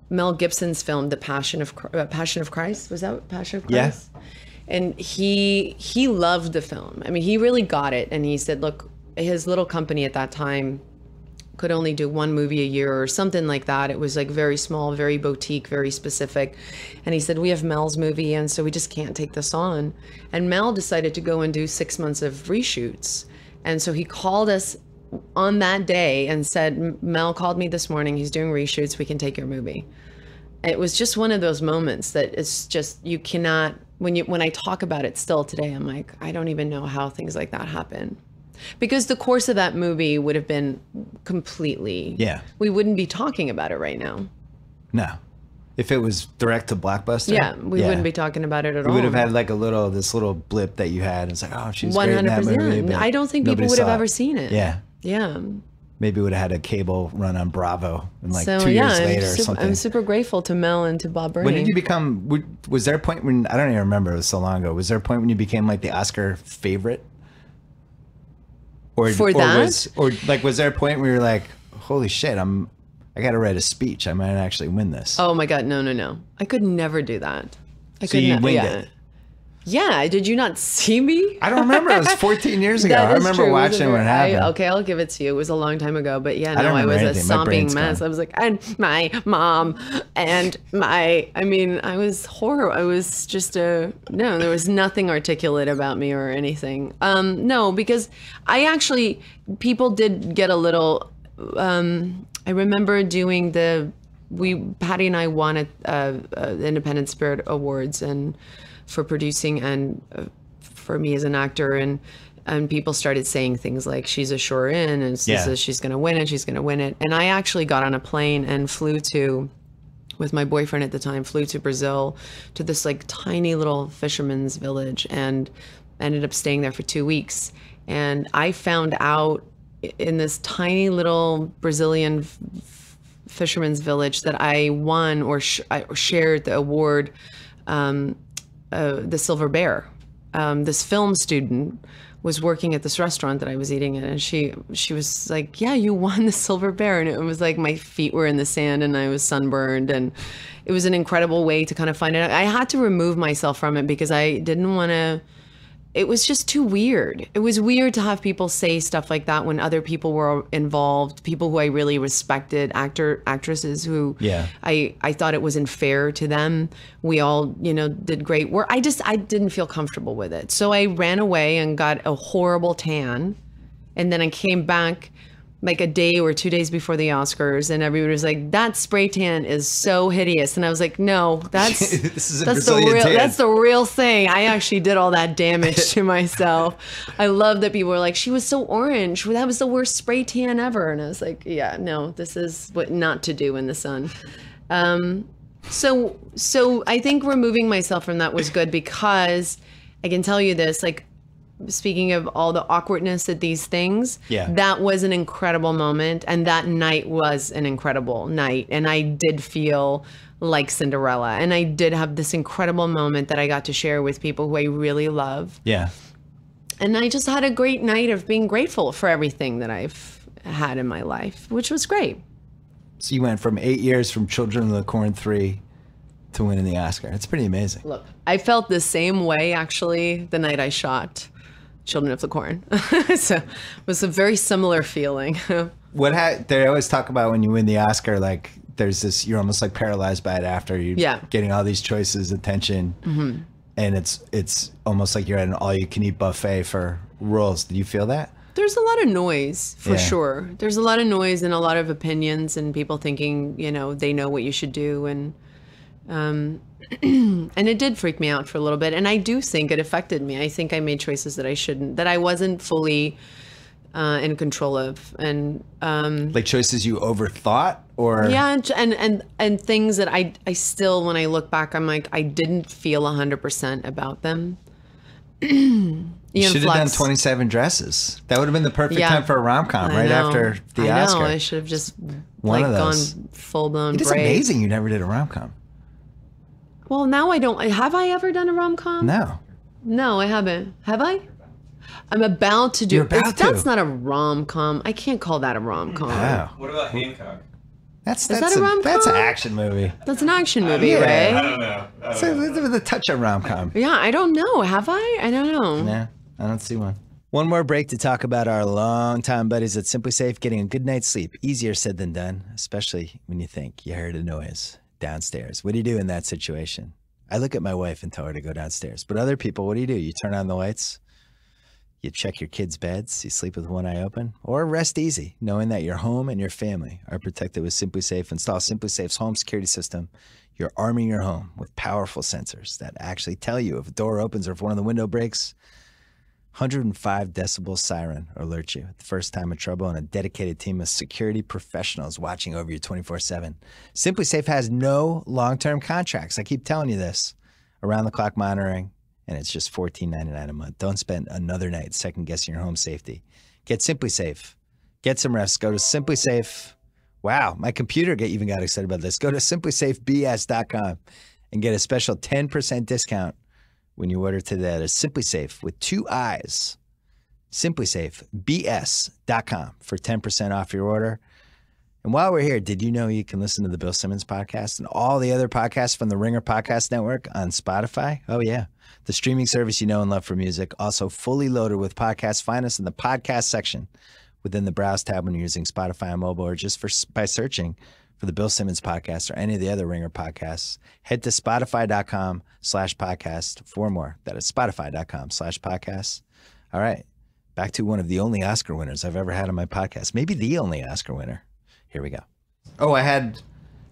Mel Gibson's film, The Passion of Christ. Was that Passion of Christ? Yeah. And he loved the film. I mean, he really got it. And he said, look, his little company at that time could only do one movie a year or something like that. It was like very small, very boutique, very specific. And he said, we have Mel's movie, and so we just can't take this on. And Mel decided to go and do 6 months of reshoots. And so he called us on that day and said, Mel called me this morning, he's doing reshoots, we can take your movie. It was just one of those moments that it's just, you cannot, when I talk about it still today, I'm like, I don't even know how things like that happen. Because the course of that movie would have been completely, we wouldn't be talking about it right now. No. If it was direct to Blockbuster? Yeah, we wouldn't be talking about it at all. We would have had like this little blip that you had. It's like, oh, she's great in that movie. I don't think people would have ever seen it. Yeah. Yeah. Maybe would have had a cable run on Bravo and like 2 years later or something. I'm super grateful to Mel and to Bob Burney. When did you become, was there a point when, I don't even remember, it was so long ago, was there a point when you became like the Oscar favorite? Was there a point where you're like, holy shit, I got to write a speech. I might actually win this. Oh my God, no. I could never do that. So you winged it? Yeah, did you not see me? I don't remember. It was 14 years ago. I remember watching when it happened. Okay, I'll give it to you. It was a long time ago. But yeah, no, I was a sobbing mess. I was like, and my mom and I was horrible. I was just there was nothing articulate about me or anything. No, because people did get a little, I remember doing Patty and I won the Independent Spirit Awards for producing and for me as an actor, and people started saying things like, she's a sure in, and she's going to win it. And I actually got on a plane and with my boyfriend at the time, flew to Brazil, to this like tiny little fisherman's village, and ended up staying there for 2 weeks. And I found out in this tiny little Brazilian fisherman's village that I won or I shared the award, the Silver Bear. This film student was working at this restaurant that I was eating at, and she was like, yeah, you won the Silver Bear. And it was like my feet were in the sand and I was sunburned, and it was an incredible way to kind of find it out. I had to remove myself from it because I didn't want to, it was just too weird. It was weird to have people say stuff like that when other people were involved, people who I really respected, actresses who I thought it was unfair to them. We all, did great work. I didn't feel comfortable with it. So I ran away and got a horrible tan. And then I came back like a day or 2 days before the Oscars, and everybody was like, "That spray tan is so hideous," and I was like, "No, that's that's the real thing. I actually did all that damage to myself." I love that people were like, "She was so orange. That was the worst spray tan ever," and I was like, "Yeah, no, this is what not to do in the sun." So I think removing myself from that was good, because I can tell you this, like, speaking of all the awkwardness at these things, that was an incredible moment. And that night was an incredible night. And I did feel like Cinderella. And I did have this incredible moment that I got to share with people who I really love. Yeah. And I just had a great night of being grateful for everything that I've had in my life, which was great. So you went from 8 years from Children of the Corn 3 to winning the Oscar. It's pretty amazing. Look, I felt the same way, actually, the night I shot Children of the Corn. So it was a very similar feeling. They always talk about when you win the Oscar, like there's this, you're almost like paralyzed by it after you're getting all these choices, attention. Mm-hmm. And it's almost like you're at an all-you-can-eat buffet for roles. Did you feel that? There's a lot of noise, for sure. There's a lot of noise and a lot of opinions and people thinking, you know, they know what you should do. And and it did freak me out for a little bit. And I do think it affected me. I think I made choices that I shouldn't, that I wasn't fully in control of. And like choices you overthought, or? Yeah, and things that I still, when I look back, I'm like, I didn't feel 100% about them. You should have done 27 Dresses. That would have been the perfect time for a rom-com, right after the Oscar. I should have just gone full-blown It's amazing you never did a rom-com. Well, now I don't. Have I ever done a rom-com? No. No, I haven't. Have I? I'm about to do. You're about to. That's not a rom-com. I can't call that a rom-com. Wow. What about Hancock? Is that a rom-com? That's an action movie. That's an action movie, right? I don't know. So with a touch of rom-com. Yeah, I don't know. Have I? I don't know. Yeah, I don't see one. One more break to talk about our longtime buddies at Simply Safe getting a good night's sleep. Easier said than done, especially when you think you heard a noise downstairs. What do you do in that situation? I look at my wife and tell her to go downstairs. But other people, what do? You turn on the lights, you check your kids' beds, you sleep with one eye open, or rest easy, knowing that your home and your family are protected with Simply Safe. Install Simply Safe's home security system. You're arming your home with powerful sensors that actually tell you if a door opens or if one of the window breaks. 105 decibel siren alerts you at the first time of trouble, and a dedicated team of security professionals watching over you 24/7. Simply Safe has no long-term contracts. I keep telling you this. Around-the-clock monitoring, and it's just $14.99 a month. Don't spend another night second-guessing your home safety. Get Simply Safe. Get some rest. Go to Simply Safe. Wow, my computer even got excited about this. Go to simplysafebs.com and get a special 10% discount when you order today. That is Simply Safe with 2 I's. simplysafebs.com for 10% off your order. And while we're here, did you know you can listen to the Bill Simmons podcast and all the other podcasts from the Ringer Podcast Network on Spotify? Oh, yeah. The streaming service you know and love for music, also fully loaded with podcasts. Find us in the podcast section within the Browse tab when you're using Spotify on mobile, or just by searching for the Bill Simmons podcast or any of the other Ringer podcasts. Head to spotify.com/podcast for more. That is spotify.com/podcast. All right. Back to one of the only Oscar winners I've ever had on my podcast. Maybe the only Oscar winner. Here we go. Oh, I had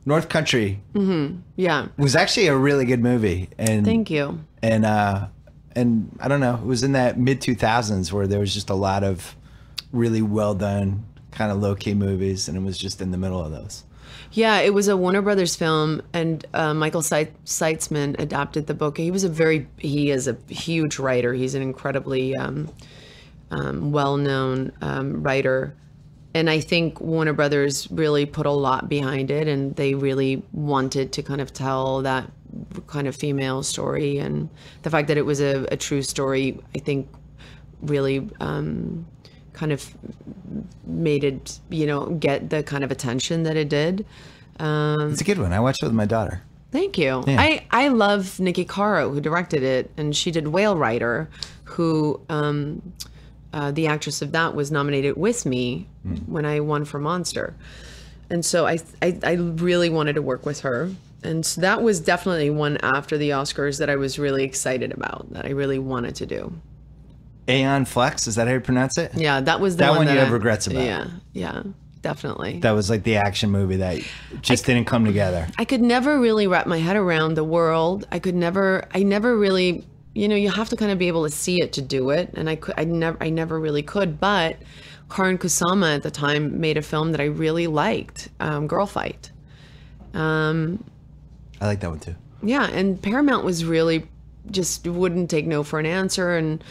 North Country. Mm-hmm. Yeah. It was actually a really good movie. And thank you. And I don't know, it was in that mid-2000s where there was just a lot of really well done, kind of low-key movies, and it was just in the middle of those. Yeah, it was a Warner Brothers film, and Michael Seitzman adapted the book. He is a huge writer. He's an incredibly well-known writer. And I think Warner Brothers really put a lot behind it, and they really wanted to kind of tell that kind of female story. And the fact that it was a true story, I think, really kind of made it, get the kind of attention that it did. It's a good one. I watched it with my daughter. Thank you. Yeah. I love Nikki Caro, who directed it, and she did Whale Rider, who the actress of that was nominated with me when I won for Monster. And so I really wanted to work with her. And so that was definitely one after the Oscars that I was really excited about, that I really wanted to do. Aeon Flex, is that how you pronounce it? Yeah, that was the that one that you I, have regrets about. Yeah, definitely. That was like the action movie that just didn't come together. I could never really wrap my head around the world. I never really, you have to kind of be able to see it to do it. And I never really could. But Karan Kusama at the time made a film that I really liked, Girl Fight. I like that one too. Yeah, and Paramount was really just wouldn't take no for an answer, and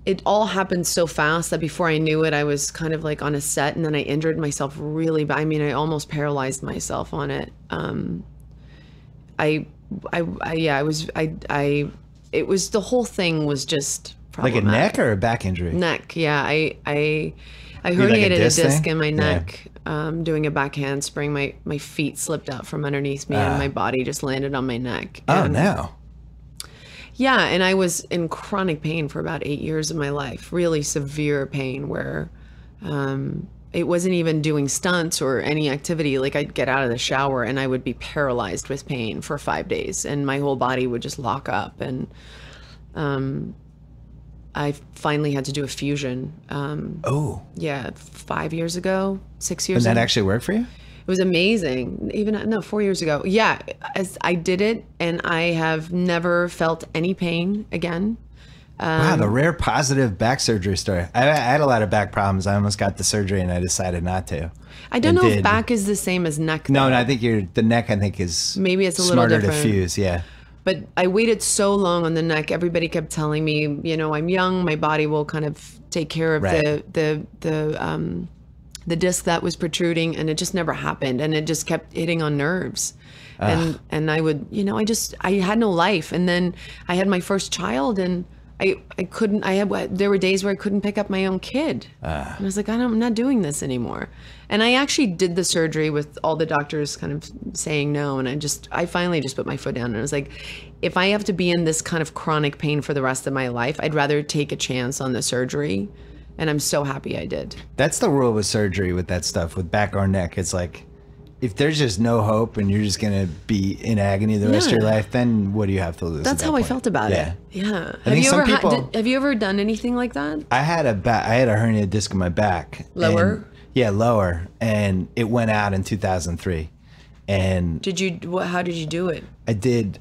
it all happened so fast that before I knew it, I was kind of like on a set, and then I injured myself really bad. I mean, I almost paralyzed myself on it. It was the whole thing was just like a neck or a back injury. Neck, yeah. I herniated like a a disc thing? in my neck, doing a back handspring. My feet slipped out from underneath me, and my body just landed on my neck. Oh And, no. yeah, and I was in chronic pain for about 8 years of my life, really severe pain where it wasn't even doing stunts or any activity. Like I'd get out of the shower and I would be paralyzed with pain for 5 days and my whole body would just lock up. And I finally had to do a fusion. Yeah, 5 years ago, 6 years ago. And that actually worked for you? It was amazing. 4 years ago. Yeah, as I did it, and I have never felt any pain again. Wow, the rare positive back surgery story. I had a lot of back problems. I almost got the surgery, and I decided not to. I don't know if back is the same as neck. No, I think the neck. I think is maybe it's a little smarter different. to fuse. Yeah. But I waited so long on the neck. Everybody kept telling me, I'm young. My body will kind of take care of the disc that was protruding, and it just never happened, and it just kept hitting on nerves. And I would, I had no life. And then I had my first child, and I couldn't, there were days where I couldn't pick up my own kid. And I was like, I'm not doing this anymore. And I actually did the surgery with all the doctors kind of saying no. And I finally just put my foot down, and I was like, if I have to be in this kind of chronic pain for the rest of my life, I'd rather take a chance on the surgery. And I'm so happy I did. That's the rule with surgery with that stuff, with back or neck. It's like, if there's just no hope and you're just going to be in agony the rest of your life, then what do you have to lose? That's how I felt about it. Yeah. Have you ever done anything like that? I had a herniated disc in my back. Lower? Lower. And it went out in 2003. And how did you do it?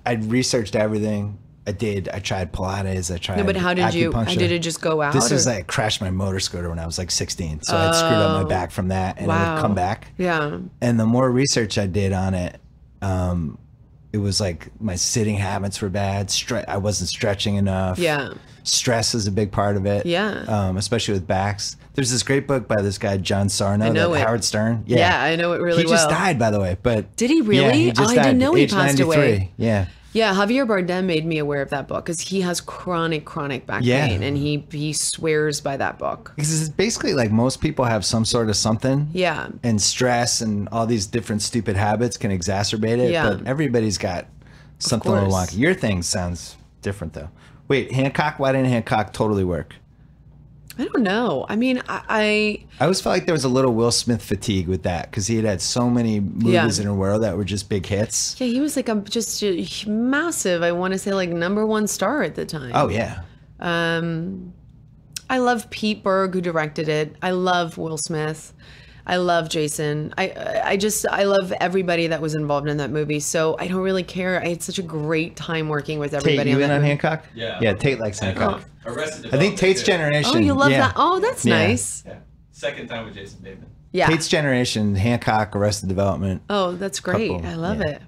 I researched everything. I tried Pilates. I tried No, but how did it just go out? This was I crashed my motor scooter when I was like 16. So I'd screwed up my back from that, and it would come back. Yeah. And the more research I did on it, it was like my sitting habits were bad. I wasn't stretching enough. Yeah. Stress is a big part of it. Yeah. Especially with backs. There's this great book by this guy, John Sarno, Howard Stern. Yeah, I know it really well. He just died, by the way. But did he really? Yeah, he just I died, didn't know he age passed 93. away. Yeah. Yeah, Javier Bardem made me aware of that book because he has chronic back pain, and he swears by that book. Because it's basically like most people have some sort of something. Yeah. And stress and all these different stupid habits can exacerbate it. Yeah. But everybody's got something a little wonky. Your thing sounds different though. Wait, Hancock? Why didn't Hancock totally work? I don't know. I mean, I always felt like there was a little Will Smith fatigue with that because he had so many movies in a row that were just big hits. Yeah, he was like just a massive, I want to say like #1 star at the time. Oh, yeah. I love Pete Berg, who directed it. I love Will Smith. I love Jason. I love everybody that was involved in that movie. So I don't really care. I had such a great time working with everybody. Tate, you in on movie. Hancock? Yeah. Yeah, Tate likes Hancock. Arrested I think Development Tate's too. generation. Oh, you love that? Oh, that's nice. Yeah. Second time with Jason Bateman. Yeah. Tate's generation, Hancock, Arrested Development. Oh, that's great. Couple, I love it.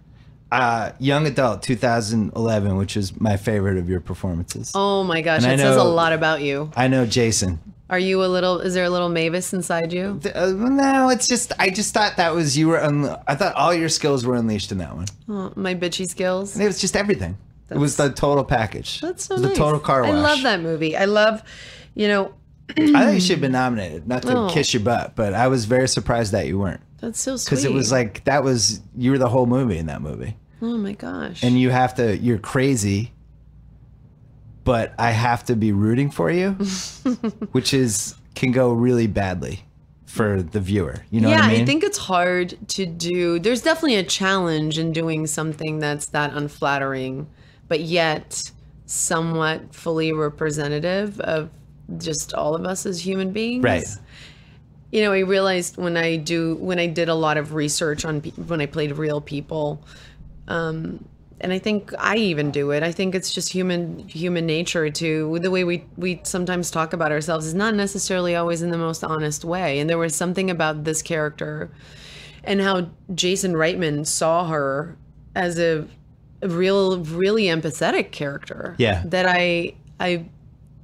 Young Adult, 2011, which is my favorite of your performances. Oh my gosh, And that says a lot about you. I know Jason. Are you is there a little Mavis inside you? No, it's just, I just thought that was, I thought all your skills were unleashed in that one. Oh, my bitchy skills. And it was just everything. It was the total package. That's so it was nice. the total car wash. I love that movie. I love, I think you should have been nominated, not to kiss your butt, but I was very surprised that you weren't. That's so sweet. Because it was like, you were the whole movie in that movie. Oh my gosh. And you're crazy, but I have to be rooting for you, which can go really badly for the viewer. You know what I mean? I think it's hard to do. There's definitely a challenge in doing something that's that unflattering, but yet somewhat fully representative of just all of us as human beings. Right. You know, I realized when I did a lot of research on when I played real people, and I think I even do it. I think it's just human nature to the way we sometimes talk about ourselves is not necessarily always in the most honest way. And there was something about this character and how Jason Reitman saw her as a really empathetic character. Yeah. That I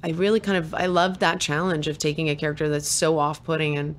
really I loved that challenge of taking a character that's so off-putting. And,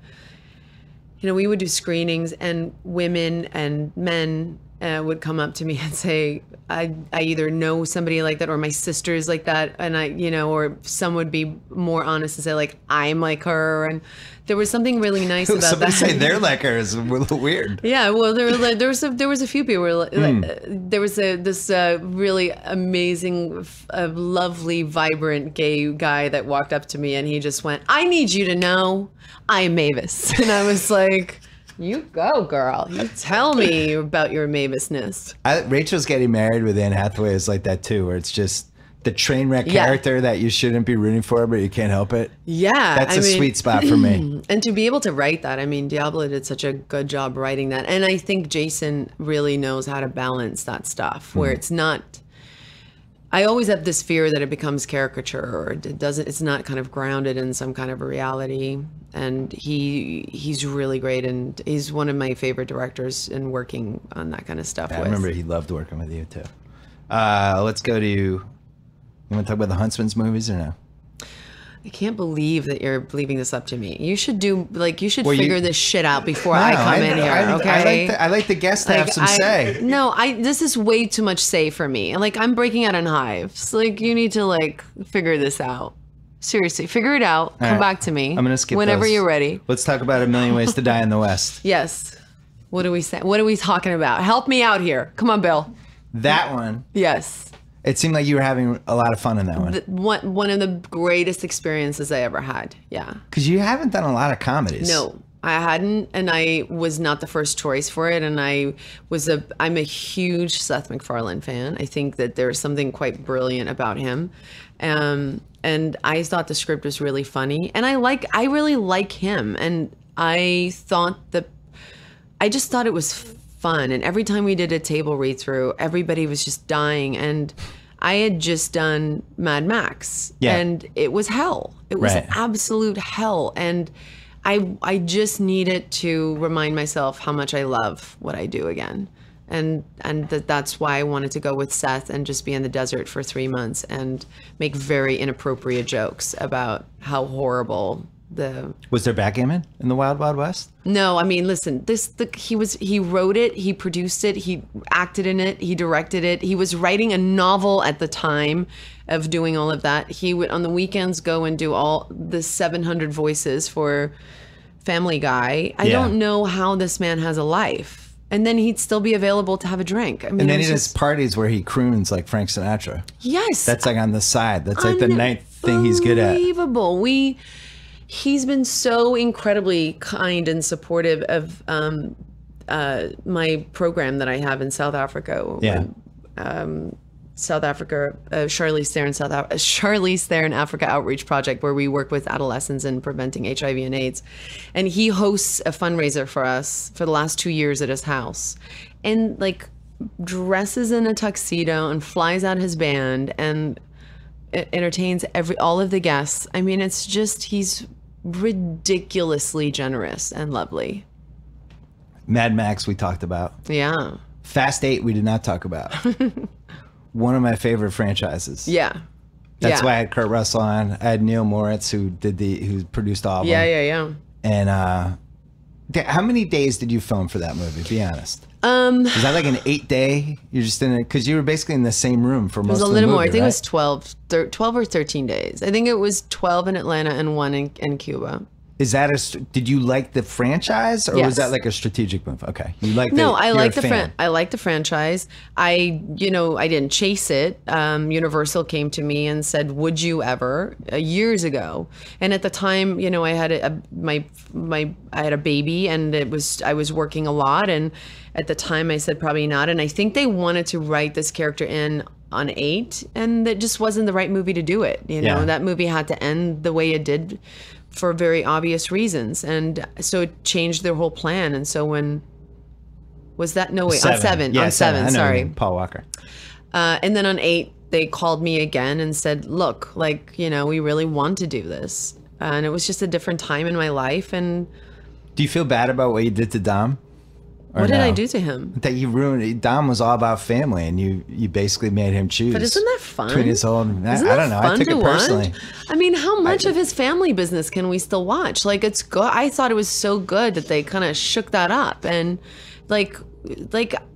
you know, we would do screenings and women and men would come up to me and say, I either know somebody like that or my sister's like that. And or some would be more honest and say like, I'm like her. And there was something really nice about Somebody that. say they're like her is a little weird. Yeah, well, there was a few people. There was this really amazing, lovely, vibrant gay guy that walked up to me, and he just went, "I need you to know, I'm Mavis," and I was like, "You go, girl. You tell me about your Mavisness." Rachel's Getting Married with Anne Hathaway is like that too, where it's just the train wreck character that you shouldn't be rooting for, but you can't help it. Yeah. That's a sweet spot for me. And to be able to write that, I mean, Diablo did such a good job writing that. And I think Jason really knows how to balance that stuff where it's not, I always have this fear that it becomes caricature or it's not kind of grounded in some kind of a reality. And he's really great. And he's one of my favorite directors in working on that kind of stuff. I remember he loved working with you too. Let's go to, you want to talk about the Huntsman's movies or no? I can't believe that you're leaving this up to me. You should figure this shit out before I come in here, okay? I like the guests to have some say. No, this is way too much say for me. Like, I'm breaking out in hives. Like, you need to, figure this out. Seriously, figure it out. Come back to me. I'm going to skip whenever those. You're ready. Let's talk about A Million Ways to Die in the West. Yes. What are we saying? What are we talking about? Help me out here. Come on, Bill. That one. Yes. It seemed like you were having a lot of fun in that one. One of the greatest experiences I ever had. Yeah. Because you haven't done a lot of comedies. No, I hadn't, and I was not the first choice for it. And I'm a huge Seth MacFarlane fan. I think that there's something quite brilliant about him. And I thought the script was really funny, and I really like him. And I just thought it was fun. And every time we did a table read through, everybody was just dying. And I had just done Mad Max, and it was hell. It was absolute hell. And I just needed to remind myself how much I love what I do again. And that's why I wanted to go with Seth and just be in the desert for 3 months and make very inappropriate jokes about how horrible Was there backgammon in the Wild Wild West? No, I mean, listen, he wrote it, he produced it, he acted in it, he directed it. He was writing a novel at the time of doing all of that. He would on the weekends go and do all the 700 voices for Family Guy. I don't know how this man has a life. And then he'd still be available to have a drink. I mean, and then he does parties where he croons like Frank Sinatra. Yes. That's like on the side. That's like the ninth thing he's good at. Unbelievable. He's been so incredibly kind and supportive of my program that I have in South Africa. Yeah. South Africa, Charlize Theron Africa Outreach Project, where we work with adolescents in preventing HIV and AIDS. And he hosts a fundraiser for us for the last 2 years at his house. And dresses in a tuxedo and flies out his band and entertains all of the guests. I mean, it's just, he's ridiculously generous and lovely. Mad Max we talked about. Yeah. Fast 8 we did not talk about. One of my favorite franchises. Yeah. That's why I had Kurt Russell on. I had Neil Moritz who produced all of them. Yeah. And how many days did you film for that movie? Be honest. Was that like an 8-day? You're just in it because you were basically in the same room for most of the movie. It was a little more. I think it was 12 or 13 days. I think it was 12 in Atlanta and 1 in Cuba. Is that did you like the franchise or was that like a strategic move? Okay. You like I like the franchise. I didn't chase it. Universal came to me and said, "Would you ever?" Years ago. And at the time, I had I had a baby and I was working a lot, and at the time I said probably not. And I think they wanted to write this character in on 8, and that just wasn't the right movie to do it. You know, Yeah. that movie had to end the way it did for very obvious reasons, and so it changed their whole plan. And so when was that? No, wait, on 7. Yeah, On 7, I know sorry. Paul Walker. And then on 8, they called me again and said, look, like, you know, we really want to do this. And it was just a different time in my life. And Do you feel bad about what you did to Dom? Or what did no? I do to him? That you ruined. Dom was all about family, and you basically made him choose. But isn't that fun? Between his own, Isn't I that don't know. I fun took to it personally. watch? I mean, how much of his family business can we still watch? Like, it's good. I thought it was so good that they kind of shook that up, and like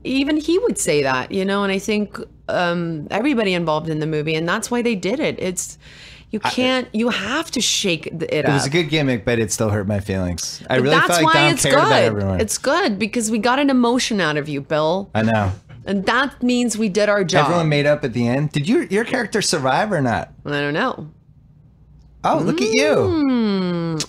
even he would say that, you know. And I think everybody involved in the movie, and that's why they did it. It's you can't. You have to shake it up. It was a good gimmick, but it still hurt my feelings. I really That's felt like why Dom it's cared about good. everyone. It's good because we got an emotion out of you, Bill, I know. and that means we did our job. Everyone made up at the end. Did your character survive or not? I don't know. Oh, look at you.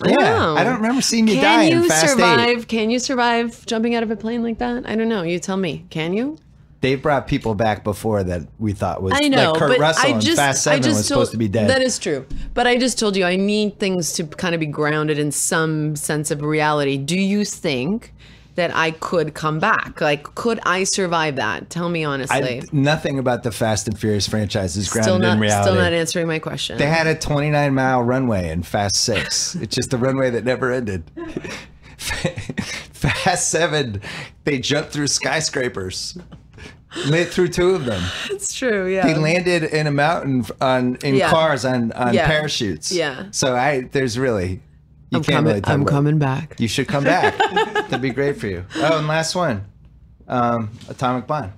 I Yeah, know. I don't remember seeing you die in Fast 8. Can you survive jumping out of a plane like that? I don't know. You tell me. Can you? They brought people back before that we thought was I know, like Kurt but Russell I in just, Fast 7 was supposed to be dead. That is true. But I just told you I need things to kind of be grounded in some sense of reality. Do you think that I could come back? Like, could I survive that? Tell me honestly. Nothing about the Fast and Furious franchise is grounded in reality. Still not answering my question. They had a 29-mile runway in Fast 6. It's just a runway that never ended. Fast 7, they jumped through skyscrapers. Lit through 2 of them. It's true, yeah. They landed in a mountain in cars on parachutes. Yeah. So there's really, you I'm can't coming, really talk I'm about it. coming back. You should come back. That'd be great for you. Oh, and last one, Atomic Blonde.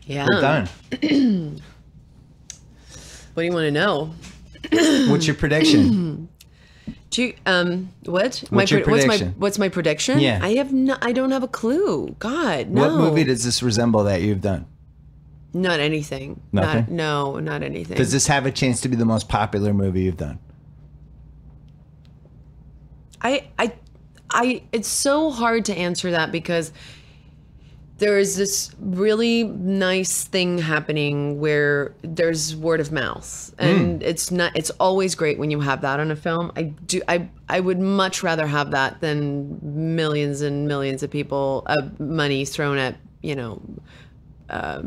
Yeah. We're done. What do you want to know? What's your prediction? Do you, what? What's your prediction? What's my prediction? Yeah. I don't have a clue. God, no. What movie does this resemble that you've done? Not anything. Nothing? Not anything. Does this have a chance to be the most popular movie you've done? It's so hard to answer that because there is this really nice thing happening where there's word of mouth, and it's always great when you have that on a film. I would much rather have that than millions and millions of people money thrown at, you know,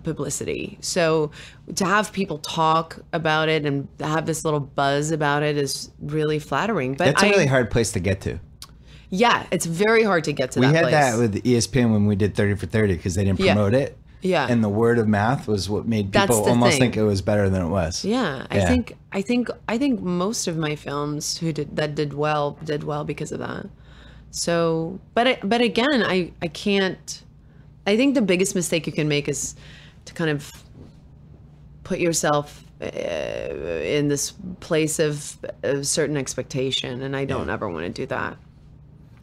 publicity. So to have people talk about it and have this little buzz about it is really flattering. But That's a really hard place to get to. Yeah, it's very hard to get to that place. We had that with ESPN when we did 30 for 30 because they didn't promote it. Yeah. And the word of mouth was what made That's people the almost thing. think it was better than it was. Yeah, I think most of my films that did well because of that. So, but again, I can't. I think the biggest mistake you can make is to kind of put yourself in this place of certain expectation, and I don't ever want to do that.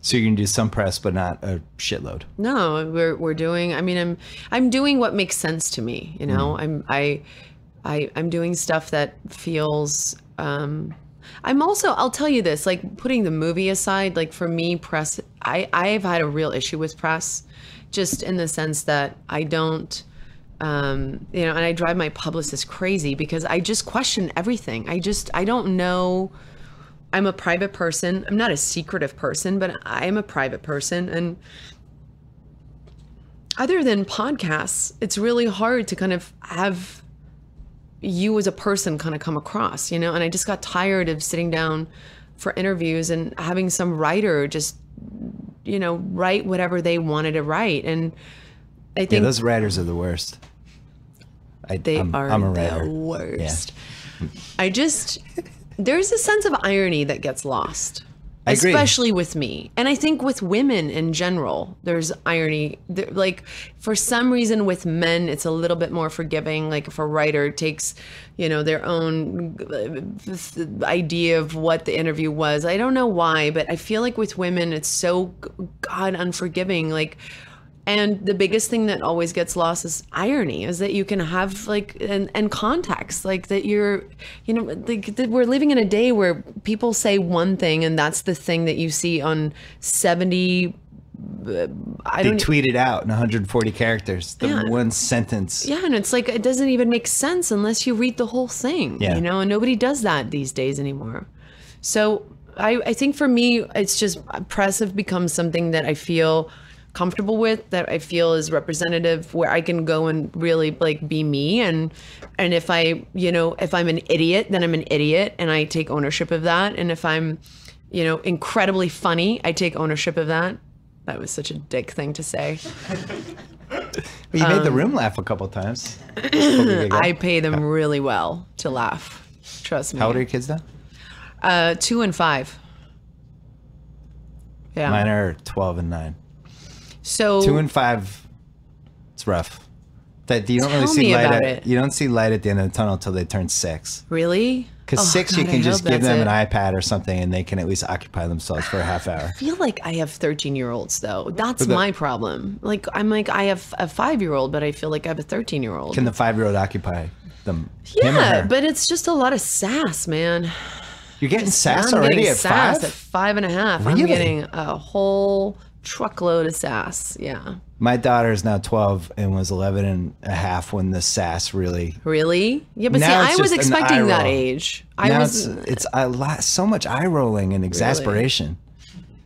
So you're gonna do some press, but not a shitload. No, we're doing. I mean, I'm doing what makes sense to me. You know, I'm doing stuff that feels. I'm also. I'll tell you this. Like, putting the movie aside, like, for me, press. I've had a real issue with press, just in the sense that I don't. You know, and I drive my publicist crazy because I just question everything. I don't know. I'm a private person. I'm not a secretive person, but I am a private person. And other than podcasts, it's really hard to kind of have you as a person kind of come across, you know? And I just got tired of sitting down for interviews and having some writer just, you know, write whatever they wanted to write. And I think those writers are the worst. I'm a writer. the worst. Yeah. There's a sense of irony that gets lost. I agree. Especially with me. And I think with women in general, there's irony. Like, for some reason with men, it's a little bit more forgiving. Like, if a writer takes, you know, their own idea of what the interview was. I don't know why, but I feel like with women, it's so, God, unforgiving. Like, and the biggest thing that always gets lost is irony, is that you can have, like, and context, like, that you're, you know, like, that we're living in a day where people say one thing and that's the thing that you see on 70 I They don't tweet it out in 140 characters. The Yeah. one sentence. Yeah, and it's like it doesn't even make sense unless you read the whole thing, Yeah. you know, and nobody does that these days anymore. So I think for me, it's just press have become something that I feel comfortable with, that I feel is representative, where I can go and really like be me. And if if I'm an idiot, then I'm an idiot and I take ownership of that. And if I'm, incredibly funny, I take ownership of that. That was such a dick thing to say. Well, you made the room laugh a couple times. I pay them really well to laugh. Trust me. How old are your kids now? 2 and 5. Yeah. Mine are 12 and 9. So 2 and 5, it's rough. That you don't really Tell see me light about at, it. you don't see light at the end of the tunnel until they turn 6. Really? Because Oh, 6, you God, can I just hope give that's them it. an iPad or something, and they can at least occupy themselves for a half hour. I feel like I have 13-year-olds though. That's But the- my problem. Like I have a 5-year-old, but I feel like I have a 13-year-old. Can the 5-year-old occupy them? Him or Yeah, her? but it's just a lot of sass, man. You're getting sass I'm already getting at sass 5? at 5.5. Really? I'm getting a whole truckload of sass. Yeah. My daughter is now 12 and was 11 and a half when the sass really. Really? Yeah, but Now see, it's I was just an eye expecting that roll. age. Now it's a lot, so much eye rolling and exasperation.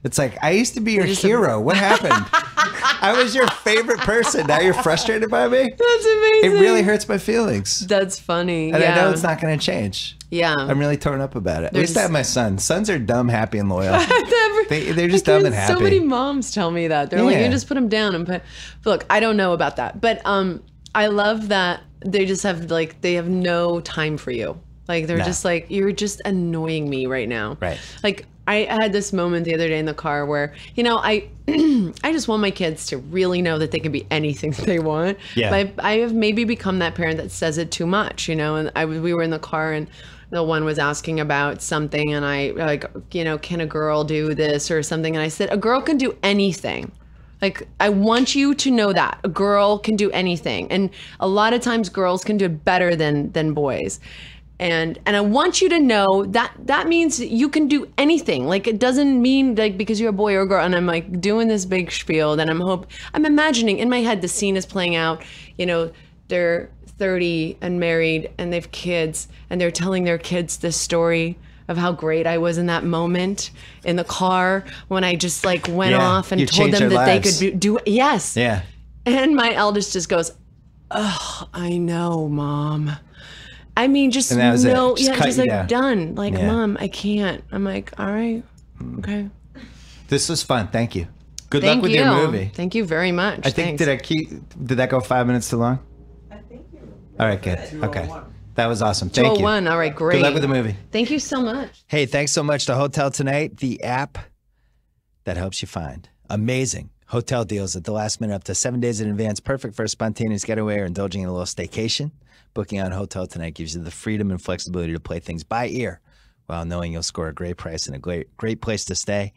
It's like, I used to be your hero. What happened? I was your favorite person. Now you're frustrated by me? That's amazing. It really hurts my feelings. That's funny. And yeah. I know it's not going to change. Yeah. I'm really torn up about it. At least I There's- have my son. Sons are dumb, happy, and loyal. They're just dumb and happy. So many moms tell me that. They're like, Yeah. you just put them down and put. But look, I don't know about that, but I love that they just have they have no time for you. Like they're No. just like, you're just annoying me right now. Right. Like I had this moment the other day in the car where I I just want my kids to really know that they can be anything that they want. Yeah. But I have maybe become that parent that says it too much, and we were in the car and the one was asking about something and I can a girl do this or something? And I said, a girl can do anything. Like, I want you to know that a girl can do anything. And a lot of times girls can do it better than boys. And I want you to know that that means you can do anything. Like, it doesn't mean because you're a boy or a girl. And I'm like doing this big spiel. Then I'm imagining in my head, the scene is playing out, they're 30 and married and they've kids and they're telling their kids this story of how great I was in that moment in the car when I just went off and you told changed them their that lives. they could do it. Yes. Yeah. And my eldest just goes, "Oh, I know, Mom." I mean, just And that was it. no, Just yeah, cut just you like down. done. Like, Yeah. Mom, I can't. I'm like, all right, okay. This was fun. Thank you. Good Thank luck with you. your movie. Thank you very much. I think, Thanks. did that go 5 minutes too long? I think you All right, good. Okay. That was awesome. Thank you. 201. All right, great. Good luck with the movie. Thank you so much. Hey, thanks so much to Hotel Tonight, the app that helps you find amazing hotel deals at the last minute up to 7 days in advance. Perfect for a spontaneous getaway or indulging in a little staycation. Booking on Hotel Tonight gives you the freedom and flexibility to play things by ear while knowing you'll score a great price and a great place to stay.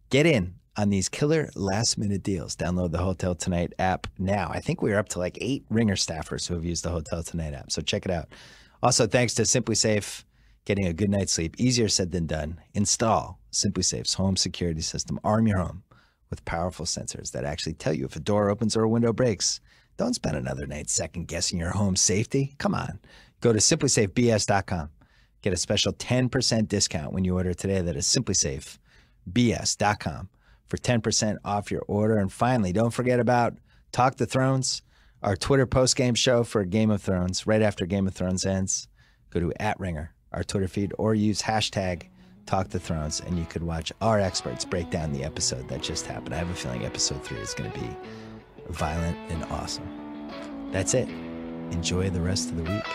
Get in on these killer last minute deals. Download the Hotel Tonight app now. I think we're up to 8 Ringer staffers who have used the Hotel Tonight app. So check it out. Also, thanks to Simply Safe, getting a good night's sleep, easier said than done. Install Simply Safe's home security system. Arm your home with powerful sensors that actually tell you if a door opens or a window breaks. Don't spend another night second guessing your home safety. Come on. Go to simplysafebs.com. Get a special 10% discount when you order today. That is simplysafebs.com for 10% off your order. And finally, don't forget about Talk the Thrones, our Twitter post-game show for Game of Thrones. Right after Game of Thrones ends, go to @Ringer, our Twitter feed, or use hashtag Talk the Thrones, and you could watch our experts break down the episode that just happened. I have a feeling episode 3 is going to be violent and awesome. That's it. Enjoy the rest of the week.